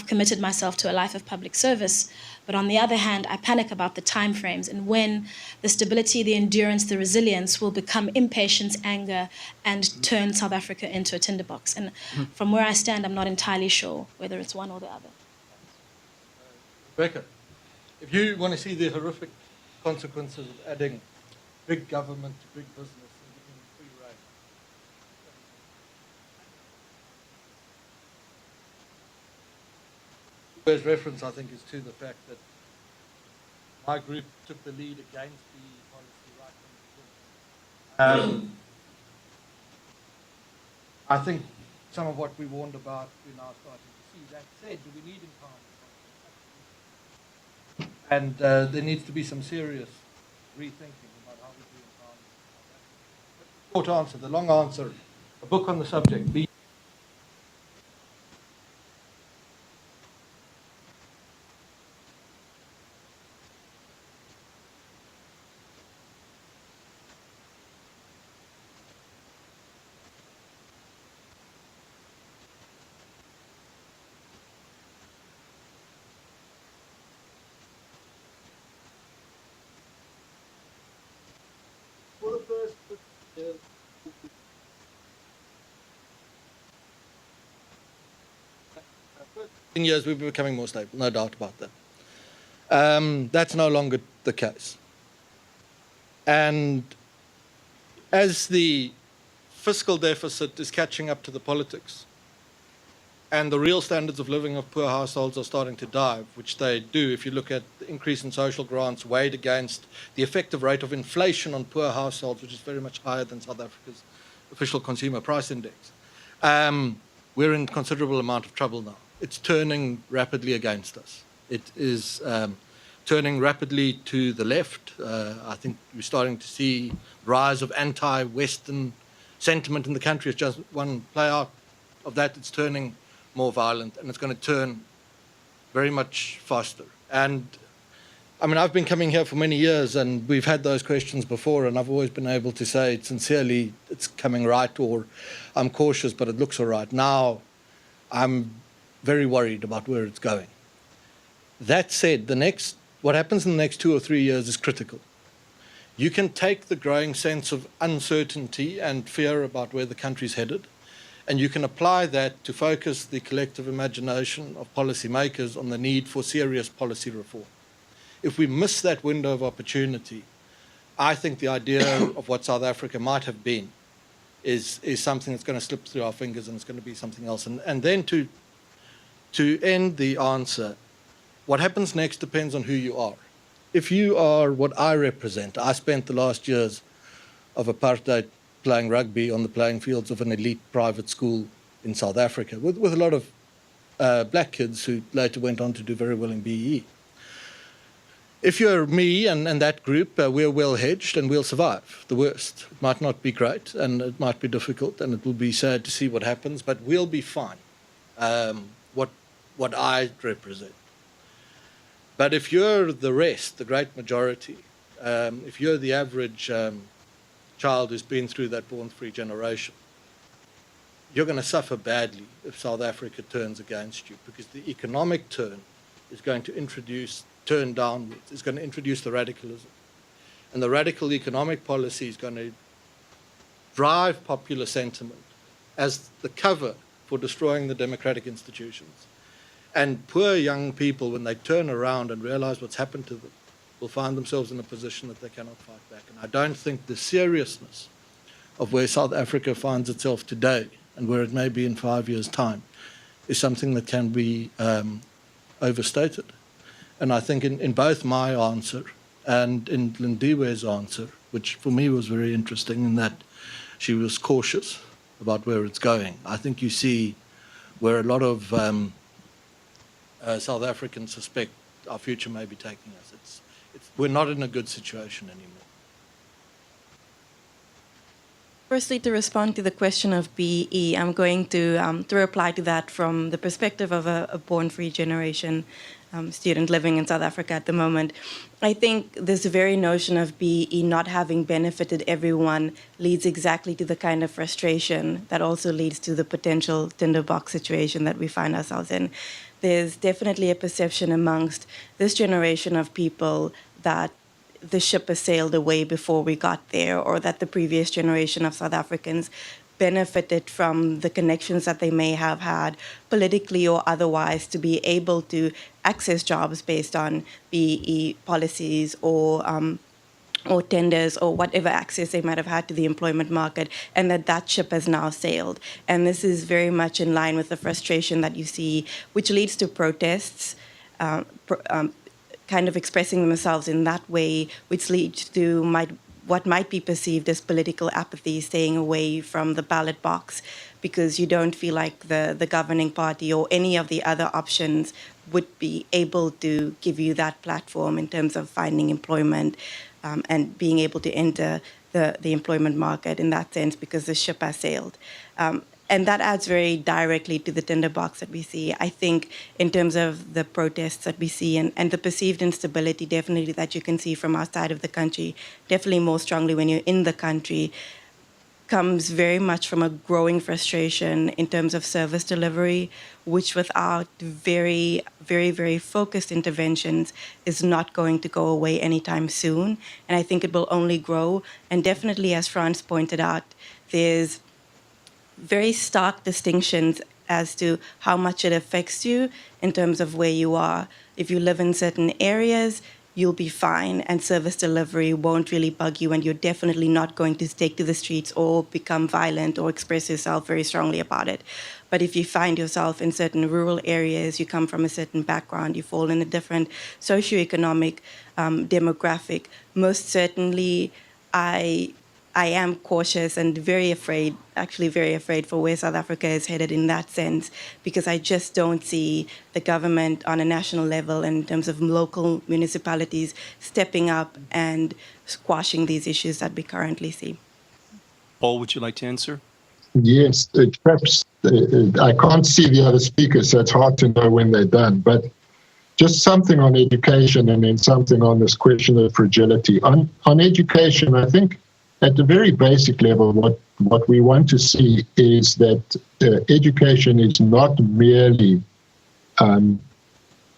committed myself to a life of public service. But on the other hand, I panic about the timeframes and when the stability, the endurance, the resilience will become impatience, anger, and turn South Africa into a tinderbox. And from where I stand, I'm not entirely sure whether it's one or the other. Rebecca, if you want to see the horrific consequences of adding big government to big business and giving them free rein, first reference, I think, is to the fact that my group took the lead against the policy right from the beginning. I think some of what we warned about, we're now starting to see. That said, do we need empowerment? And there needs to be some serious rethinking about how we do empowerment. Short answer, the long answer, a book on the subject. For the first 50 years, in years we'll be becoming more stable, no doubt about that. That's no longer the case. And as the fiscal deficit is catching up to the politics, and the real standards of living of poor households are starting to dive, which they do if you look at the increase in social grants weighed against the effective rate of inflation on poor households, which is very much higher than South Africa's official consumer price index. We're in considerable amount of trouble now. It's turning rapidly against us. It is turning rapidly to the left. I think we're starting to see rise of anti-Western sentiment in the country is just one play out of that. It's turning more violent, and it's going to turn very much faster. And I mean, I've been coming here for many years, and we've had those questions before, and I've always been able to say sincerely it's coming right, or I'm cautious, but it looks all right. Now, I'm very worried about where it's going. That said, what happens in the next 2 or 3 years is critical. You can take the growing sense of uncertainty and fear about where the country's headed, and you can apply that to focus the collective imagination of policymakers on the need for serious policy reform. If we miss that window of opportunity, I think the idea of what South Africa might have been is something that's going to slip through our fingers, and it's going to be something else. And then to end the answer, what happens next depends on who you are. If you are what I represent, I spent the last years of apartheid playing rugby on the playing fields of an elite private school in South Africa with a lot of black kids who later went on to do very well in BEE. If you're me and that group, we're well hedged and we'll survive the worst. It might not be great and it might be difficult and it will be sad to see what happens, but we'll be fine, what I represent. But if you're the rest, the great majority, if you're the average child who's been through that born-free generation, you're going to suffer badly if South Africa turns against you, because the economic turn is going to turn downwards, is going to introduce the radicalism. And the radical economic policy is going to drive popular sentiment as the cover for destroying the democratic institutions. And poor young people, when they turn around and realize what's happened to them, will find themselves in a position that they cannot fight back. And I don't think the seriousness of where South Africa finds itself today and where it may be in 5 years' time is something that can be overstated. And I think in both my answer and in Lindiwe's answer, which for me was very interesting in that she was cautious about where it's going, I think you see where a lot of South Africans suspect our future may be taking us. We're not in a good situation anymore. Firstly, to respond to the question of BE, I'm going to reply to that from the perspective of a born-free generation student living in South Africa at the moment. I think this very notion of BE not having benefited everyone leads exactly to the kind of frustration that also leads to the potential tinderbox situation that we find ourselves in. There's definitely a perception amongst this generation of people that the ship has sailed away before we got there, or that the previous generation of South Africans benefited from the connections that they may have had politically or otherwise to be able to access jobs based on BE policies or tenders or whatever access they might have had to the employment market, and that ship has now sailed. And this is very much in line with the frustration that you see, which leads to protests, kind of expressing themselves in that way, which leads to what might be perceived as political apathy, staying away from the ballot box, because you don't feel like the governing party or any of the other options would be able to give you that platform in terms of finding employment and being able to enter the employment market in that sense, because the ship has sailed. And that adds very directly to the tinderbox that we see. I think in terms of the protests that we see and the perceived instability definitely that you can see from outside of the country, definitely more strongly when you're in the country, comes very much from a growing frustration in terms of service delivery, which without very, very, very focused interventions is not going to go away anytime soon. And I think it will only grow. And definitely, as Frans pointed out, there's very stark distinctions as to how much it affects you in terms of where you are. If you live in certain areas, you'll be fine, and service delivery won't really bug you, and you're definitely not going to take to the streets or become violent or express yourself very strongly about it. But if you find yourself in certain rural areas, you come from a certain background, you fall in a different socioeconomic demographic, most certainly I am cautious and very afraid, actually very afraid for where South Africa is headed in that sense, because I just don't see the government on a national level and in terms of local municipalities stepping up and squashing these issues that we currently see. Paul, would you like to answer? Yes, perhaps I can't see the other speakers, so it's hard to know when they're done. But just something on education and then something on this question of fragility. On education, I think at the very basic level, what we want to see is that education is not merely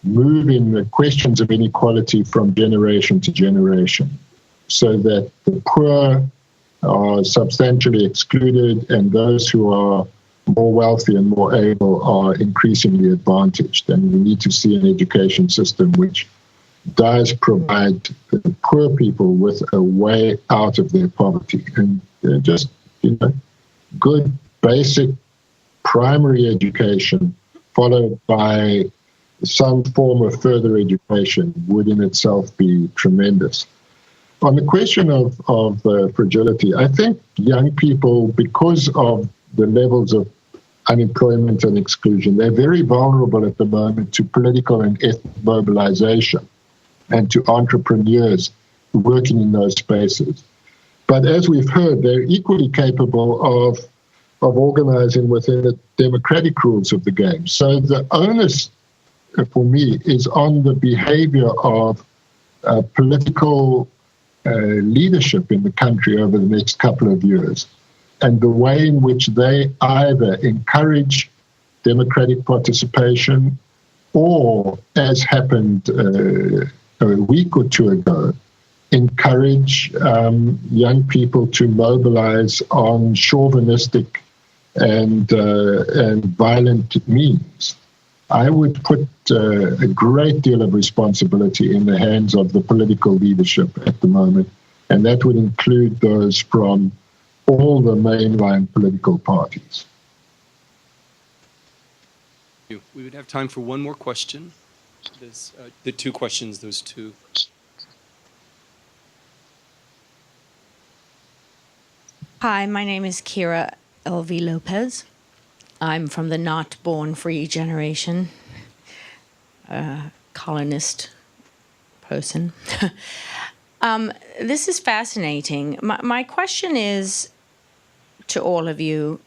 moving the questions of inequality from generation to generation, so that the poor are substantially excluded and those who are more wealthy and more able are increasingly advantaged. And we need to see an education system which does provide the poor people with a way out of their poverty. And just, good basic primary education followed by some form of further education would in itself be tremendous. On the question of fragility, I think young people, because of the levels of unemployment and exclusion, they're very vulnerable at the moment to political and ethnic mobilization and to entrepreneurs working in those spaces. But as we've heard, they're equally capable of organizing within the democratic rules of the game. So the onus, for me, is on the behavior of political leadership in the country over the next couple of years, and the way in which they either encourage democratic participation or, as happened a week or two ago, encourage young people to mobilize on chauvinistic and violent means. I would put a great deal of responsibility in the hands of the political leadership at the moment, and that would include those from all the mainline political parties. We would have time for one more question. The two questions, those two. Hi, my name is Kira L.V. Lopez. I'm from the not born free generation, colonist person. This is fascinating. My question is to all of you,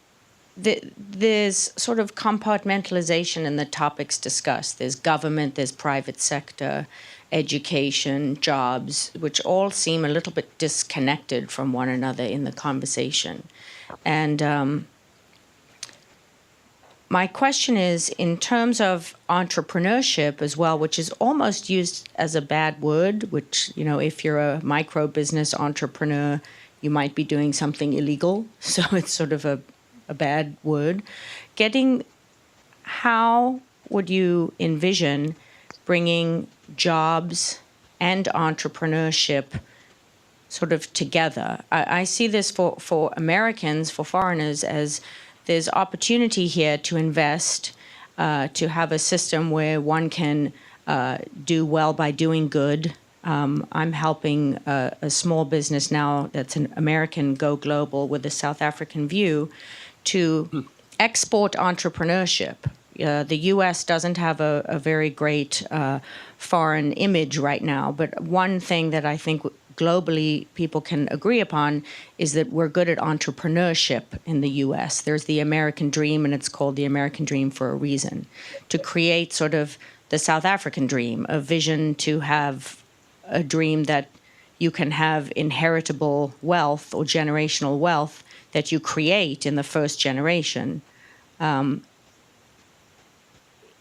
there's sort of compartmentalization in the topics discussed. There's government, there's private sector, education, jobs, which all seem a little bit disconnected from one another in the conversation. And my question is, in terms of entrepreneurship as well, which is almost used as a bad word, which, if you're a micro business entrepreneur, you might be doing something illegal. So it's sort of a bad word. How would you envision bringing jobs and entrepreneurship sort of together? I see this for Americans, for foreigners, as there's opportunity here to invest, to have a system where one can do well by doing good. I'm helping a small business now that's an American go global with a South African view to export entrepreneurship. The U.S. doesn't have a very great foreign image right now, but one thing that I think globally people can agree upon is that we're good at entrepreneurship in the U.S. There's the American dream, and it's called the American dream for a reason, to create sort of the South African dream, a vision to have a dream that you can have inheritable wealth or generational wealth that you create in the first generation.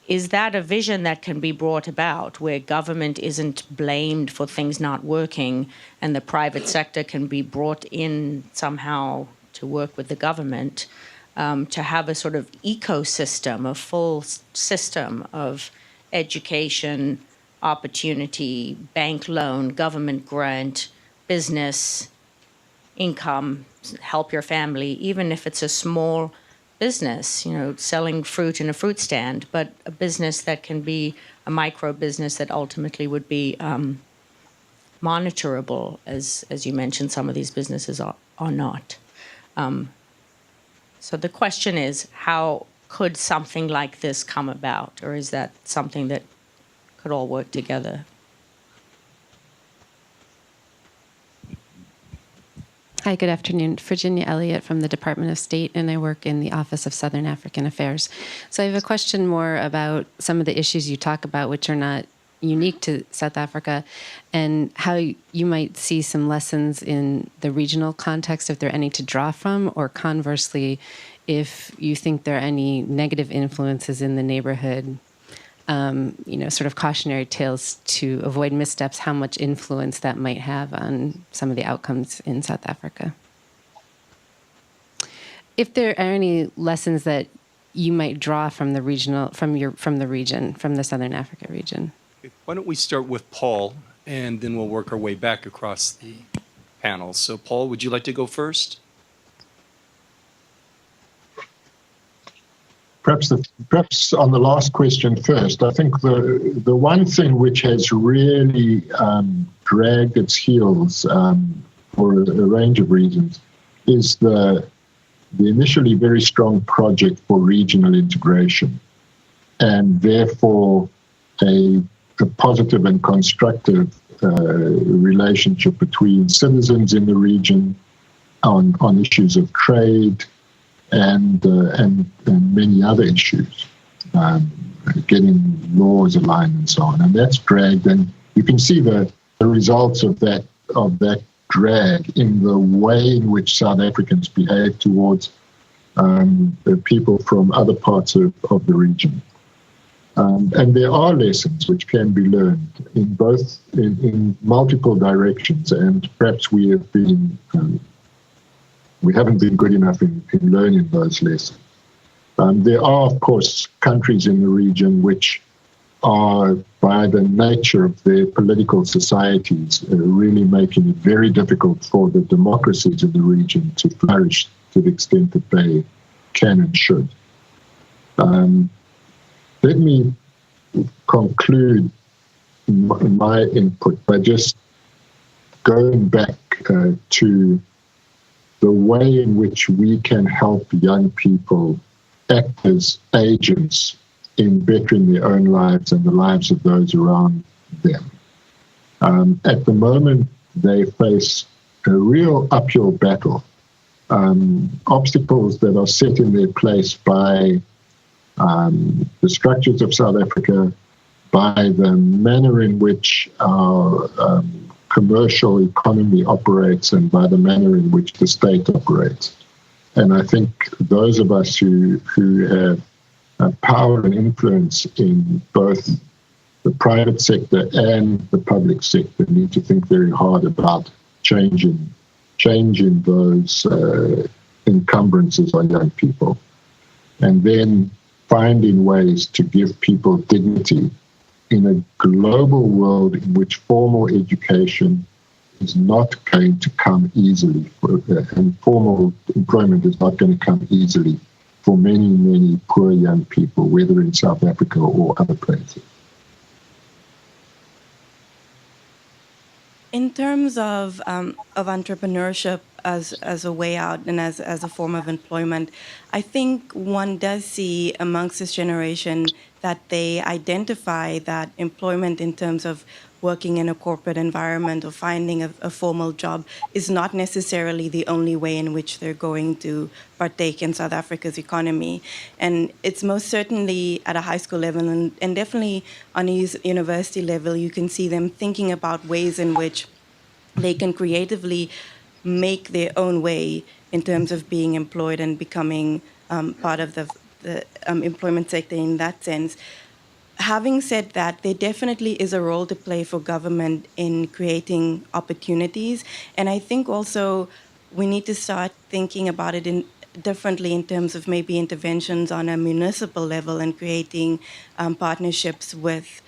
Is that a vision that can be brought about where government isn't blamed for things not working and the private sector can be brought in somehow to work with the government, to have a sort of ecosystem, a full system of education, opportunity, bank loan, government grant, business, income, help your family, even if it's a small business, selling fruit in a fruit stand, but a business that can be a micro business that ultimately would be monitorable, as you mentioned, some of these businesses are not. So the question is, how could something like this come about? Or is that something that could all work together? Hi, good afternoon. Virginia Elliott from the Department of State, and I work in the Office of Southern African Affairs. So I have a question more about some of the issues you talk about, which are not unique to South Africa, and how you might see some lessons in the regional context, if there are any to draw from, or conversely, if you think there are any negative influences in the neighborhood, sort of cautionary tales to avoid missteps, how much influence that might have on some of the outcomes in South Africa. If there are any lessons that you might draw from the regional, from the Southern Africa region. Why don't we start with Paul, and then we'll work our way back across the panel. So, Paul, would you like to go first? Perhaps on the last question first. I think the one thing which has really dragged its heels for a range of reasons is the initially very strong project for regional integration, and therefore a positive and constructive relationship between citizens in the region on issues of trade and many other issues, getting laws aligned and so on. And that's dragged, and you can see the results of that drag in the way in which South Africans behave towards the people from other parts of the region. And there are lessons which can be learned in multiple directions, and perhaps we haven't been good enough in learning those lessons. There are, of course, countries in the region which are, by the nature of their political societies, really making it very difficult for the democracies in the region to flourish to the extent that they can and should. Let me conclude my input by just going back to the way in which we can help young people act as agents in bettering their own lives and the lives of those around them. At the moment, they face a real uphill battle. Obstacles that are set in their place by the structures of South Africa, by the manner in which our commercial economy operates, and by the manner in which the state operates. And I think those of us who have power and influence in both the private sector and the public sector need to think very hard about changing those encumbrances on young people, and then finding ways to give people dignity in a global world in which formal education is not going to come easily, and formal employment is not going to come easily for many, many poor young people, whether in South Africa or other places. In terms of entrepreneurship as a way out and as a form of employment, I think one does see amongst this generation that they identify that employment in terms of working in a corporate environment or finding a formal job is not necessarily the only way in which they're going to partake in South Africa's economy. And it's most certainly at a high school level and definitely on a university level, you can see them thinking about ways in which they can creatively make their own way in terms of being employed and becoming part of the employment sector in that sense. Having said that, there definitely is a role to play for government in creating opportunities. And I think also we need to start thinking about it differently in terms of maybe interventions on a municipal level and creating partnerships with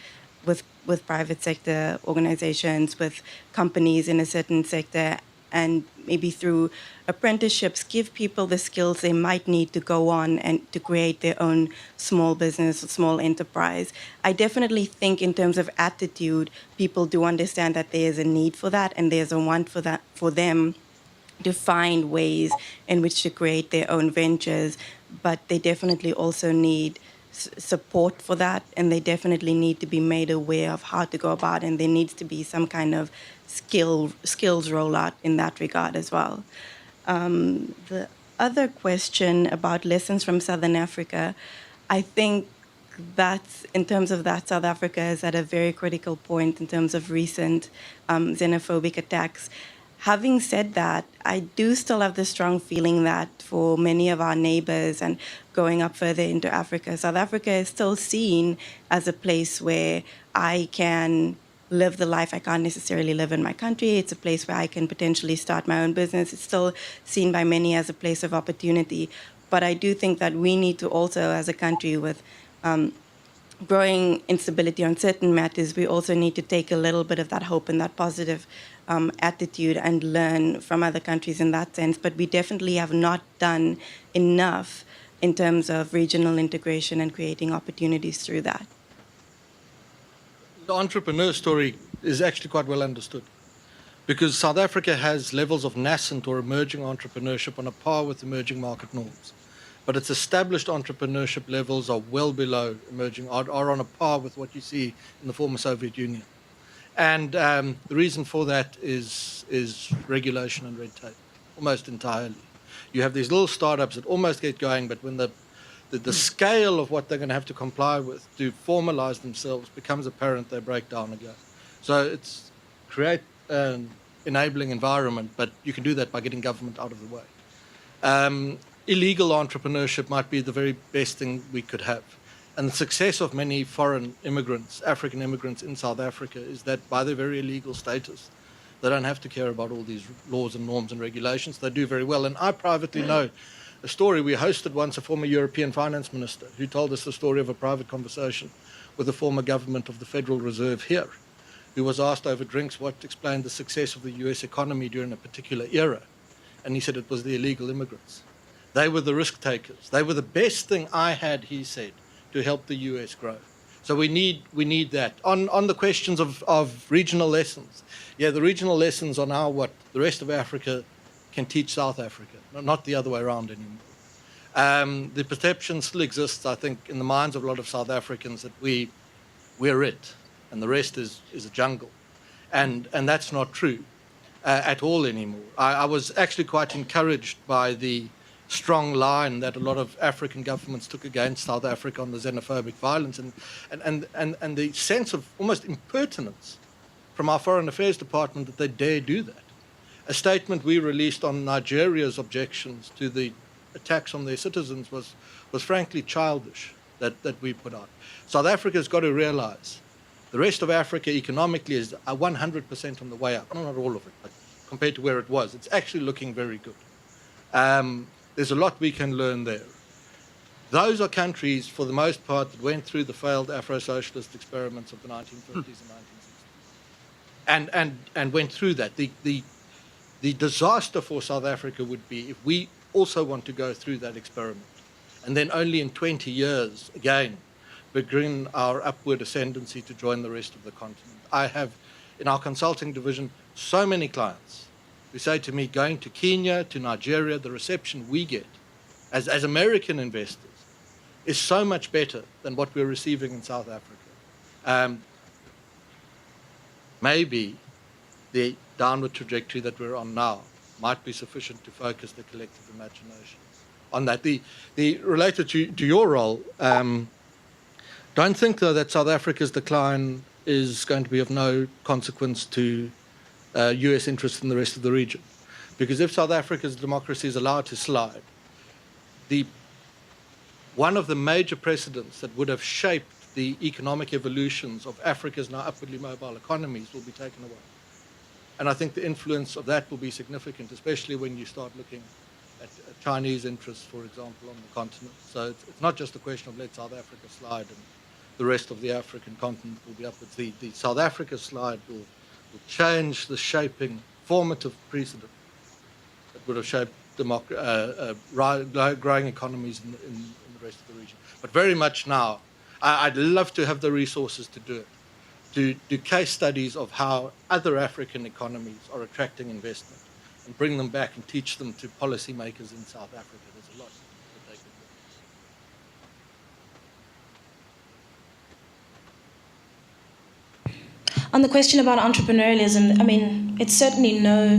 private sector organizations, with companies in a certain sector, and maybe through apprenticeships, give people the skills they might need to go on and to create their own small business, small enterprise. I definitely think in terms of attitude, people do understand that there's a need for that and there's a want for that for them to find ways in which to create their own ventures, but they definitely also need support for that, and they definitely need to be made aware of how to go about, and there needs to be some kind of skills rollout in that regard as well. The other question about lessons from Southern Africa, I think that in terms of that, South Africa is at a very critical point in terms of recent xenophobic attacks. Having said that, I do still have the strong feeling that for many of our neighbors and going up further into Africa, South Africa is still seen as a place where I can live the life I can't necessarily live in my country. It's a place where I can potentially start my own business. It's still seen by many as a place of opportunity. But I do think that we need to also, as a country with growing instability on certain matters, we also need to take a little bit of that hope and that positive attitude and learn from other countries in that sense. But we definitely have not done enough in terms of regional integration and creating opportunities through that. The entrepreneur story is actually quite well understood because South Africa has levels of nascent or emerging entrepreneurship on a par with emerging market norms. But its established entrepreneurship levels are well below emerging, are on a par with what you see in the former Soviet Union. And the reason for that is regulation and red tape, almost entirely. You have these little startups that almost get going, but when the scale of what they're going to have to comply with to formalize themselves becomes apparent, they break down again. So it's create an enabling environment, but you can do that by getting government out of the way. Illegal entrepreneurship might be the very best thing we could have. And the success of many foreign immigrants, African immigrants in South Africa, is that by their very illegal status, they don't have to care about all these laws and norms and regulations. They do very well. And I privately know a story. We hosted once a former European finance minister who told us the story of a private conversation with the former government of the Federal Reserve here, who was asked over drinks what explained the success of the US economy during a particular era. And he said it was the illegal immigrants. They were the risk takers. They were the best thing I had, he said, to help the US grow. So we need that. On the questions of regional lessons, yeah, the regional lessons are now what the rest of Africa can teach South Africa, not the other way around anymore. The perception still exists, I think, in the minds of a lot of South Africans that we're it, and the rest is a jungle. And that's not true at all anymore. I was actually quite encouraged by the strong line that a lot of African governments took against South Africa on the xenophobic violence and the sense of almost impertinence from our Foreign Affairs Department that they dare do that. A statement we released on Nigeria's objections to the attacks on their citizens was frankly childish that we put out. South Africa's got to realize the rest of Africa economically is 100% on the way up. Not all of it, but compared to where it was, it's actually looking very good. There's a lot we can learn there. Those are countries, for the most part, that went through the failed Afro-socialist experiments of the 1950s and 1960s. And went through that. The disaster for South Africa would be if we also want to go through that experiment. And then only in 20 years, again, begin our upward ascendancy to join the rest of the continent. I have, in our consulting division, so many clients who say to me, going to Kenya, to Nigeria, the reception we get as American investors is so much better than what we're receiving in South Africa. Maybe the downward trajectory that we're on now might be sufficient to focus the collective imagination on that. The related to your role, don't think, though, that South Africa's decline is going to be of no consequence to US interests in the rest of the region. Because if South Africa's democracy is allowed to slide, one of the major precedents that would have shaped the economic evolutions of Africa's now upwardly mobile economies will be taken away. And I think the influence of that will be significant, especially when you start looking at Chinese interests, for example, on the continent. So it's not just a question of let South Africa slide and the rest of the African continent will be upwards. The South Africa slide will change the shaping, formative precedent that would have shaped growing economies in the rest of the region. But very much now, I'd love to have the resources to do it, to do case studies of how other African economies are attracting investment and bring them back and teach them to policymakers in South Africa. There's a lot that they On the question about entrepreneurialism, I mean, it's certainly no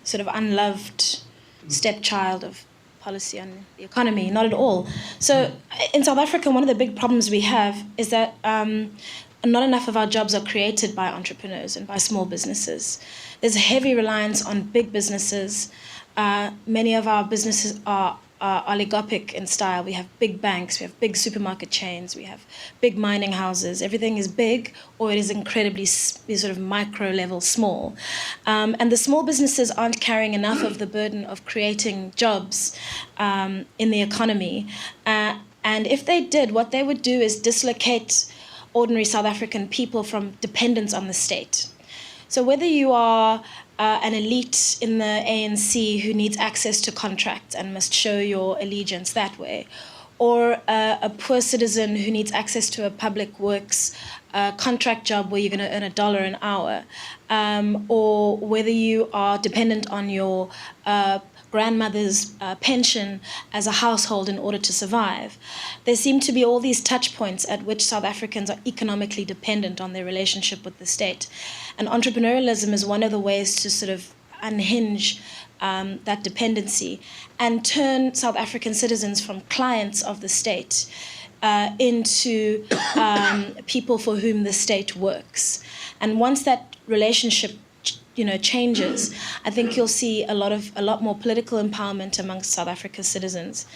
sort of unloved stepchild of policy on the economy, not at all. So in South Africa, one of the big problems we have is that not enough of our jobs are created by entrepreneurs and by small businesses. There's a heavy reliance on big businesses. Many of our businesses are oligopic in style. We have big banks, we have big supermarket chains, we have big mining houses. Everything is big, or it is incredibly sort of micro level small. And the small businesses aren't carrying enough of the burden of creating jobs in the economy. And if they did, what they would do is dislocate ordinary South African people from dependence on the state. So whether you are an elite in the ANC who needs access to contracts and must show your allegiance that way, or a poor citizen who needs access to a public works contract job where you're going to earn $1 an hour, or whether you are dependent on your grandmother's pension as a household in order to survive. There seem to be all these touch points at which South Africans are economically dependent on their relationship with the state. And entrepreneurialism is one of the ways to sort of unhinge that dependency and turn South African citizens from clients of the state into people for whom the state works. And once that relationship changes, I think you'll see a lot more political empowerment amongst South Africa's citizens,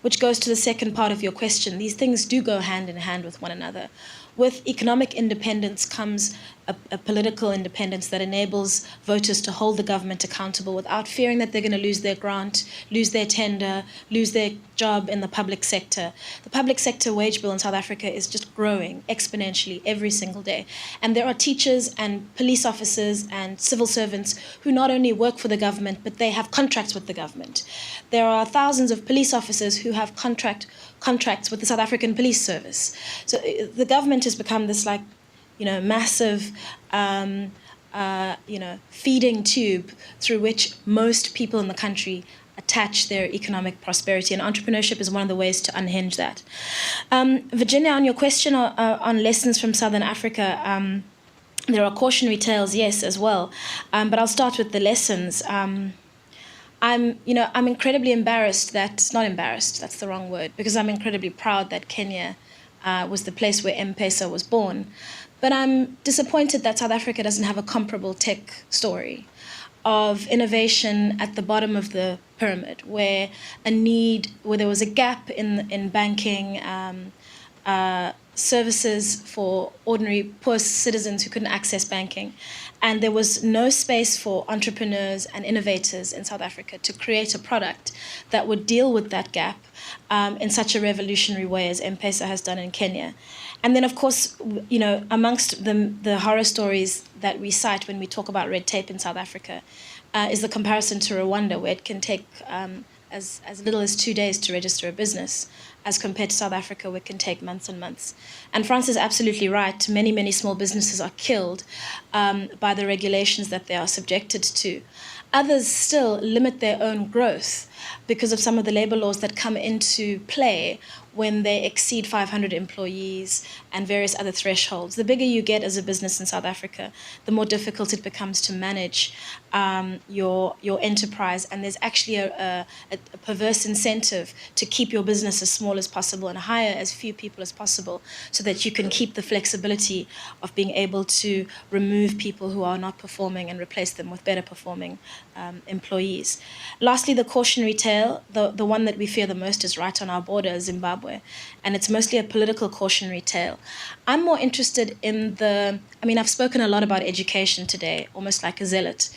which goes to the second part of your question. These things do go hand in hand with one another. With economic independence comes a political independence that enables voters to hold the government accountable without fearing that they're going to lose their grant, lose their tender, lose their job in the public sector. The public sector wage bill in South Africa is just growing exponentially every single day. And there are teachers and police officers and civil servants who not only work for the government, but they have contracts with the government. There are thousands of police officers who have contracts with the South African Police Service. So the government has become this massive feeding tube through which most people in the country attach their economic prosperity, and entrepreneurship is one of the ways to unhinge that. Virginia, on your question on lessons from Southern Africa, there are cautionary tales, yes, as well, but I'll start with the lessons. I'm incredibly embarrassed not embarrassed, that's the wrong word, because I'm incredibly proud that Kenya was the place where M-Pesa was born. But I'm disappointed that South Africa doesn't have a comparable tech story of innovation at the bottom of the pyramid, where there was a gap in banking services for ordinary poor citizens who couldn't access banking. And there was no space for entrepreneurs and innovators in South Africa to create a product that would deal with that gap in such a revolutionary way as M-Pesa has done in Kenya. And then, of course, amongst the horror stories that we cite when we talk about red tape in South Africa is the comparison to Rwanda, where it can take as little as 2 days to register a business, as compared to South Africa, where it can take months and months. And Frans is absolutely right. Many, many small businesses are killed by the regulations that they are subjected to. Others still limit their own growth because of some of the labor laws that come into play when they exceed 500 employees and various other thresholds. The bigger you get as a business in South Africa, the more difficult it becomes to manage your enterprise. And there's actually a perverse incentive to keep your business as small as possible and hire as few people as possible so that you can keep the flexibility of being able to remove people who are not performing and replace them with better performing employees. Lastly, the cautionary tale, the one that we fear the most is right on our border, Zimbabwe. And it's mostly a political cautionary tale. I'm more interested in I've spoken a lot about education today, almost like a zealot.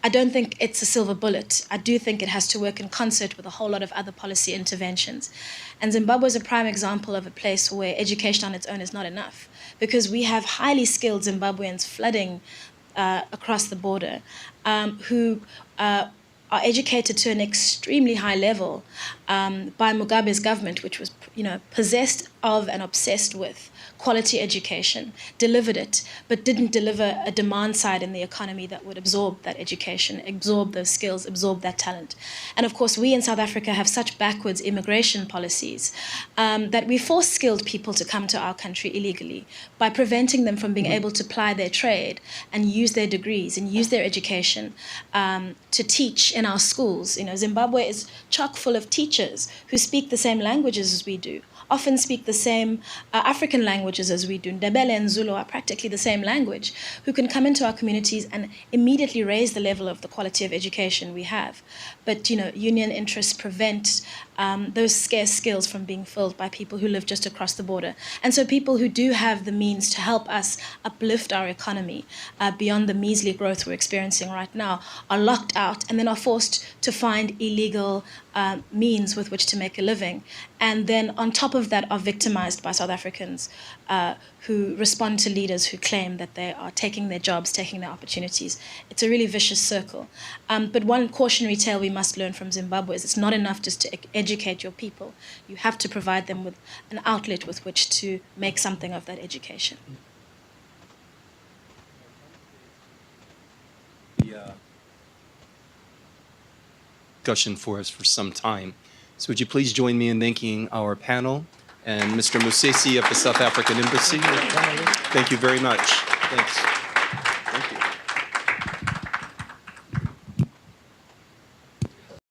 I don't think it's a silver bullet. I do think it has to work in concert with a whole lot of other policy interventions. And Zimbabwe is a prime example of a place where education on its own is not enough, because we have highly skilled Zimbabweans flooding across the border who are educated to an extremely high level by Mugabe's government, which was, possessed of and obsessed with quality education, delivered it, but didn't deliver a demand side in the economy that would absorb that education, absorb those skills, absorb that talent. And of course, we in South Africa have such backwards immigration policies that we force skilled people to come to our country illegally by preventing them from being able to ply their trade and use their degrees and use their education to teach in our schools. Zimbabwe is chock full of teachers who speak the same languages as we do, often speak the same African languages as we do. Ndebele and Zulu are practically the same language, who can come into our communities and immediately raise the level of the quality of education we have. But, union interests prevent those scarce skills from being filled by people who live just across the border. And so people who do have the means to help us uplift our economy beyond the measly growth we're experiencing right now are locked out and then are forced to find illegal means with which to make a living. And then on top of that are victimized by South Africans who respond to leaders who claim that they are taking their jobs, taking their opportunities. It's a really vicious circle. But one cautionary tale we must learn from Zimbabwe is it's not enough just to educate your people. You have to provide them with an outlet with which to make something of that education. Discussion for us for some time. So would you please join me in thanking our panel and Mr. Musesi of the South African Embassy. Thank you very much. Thanks.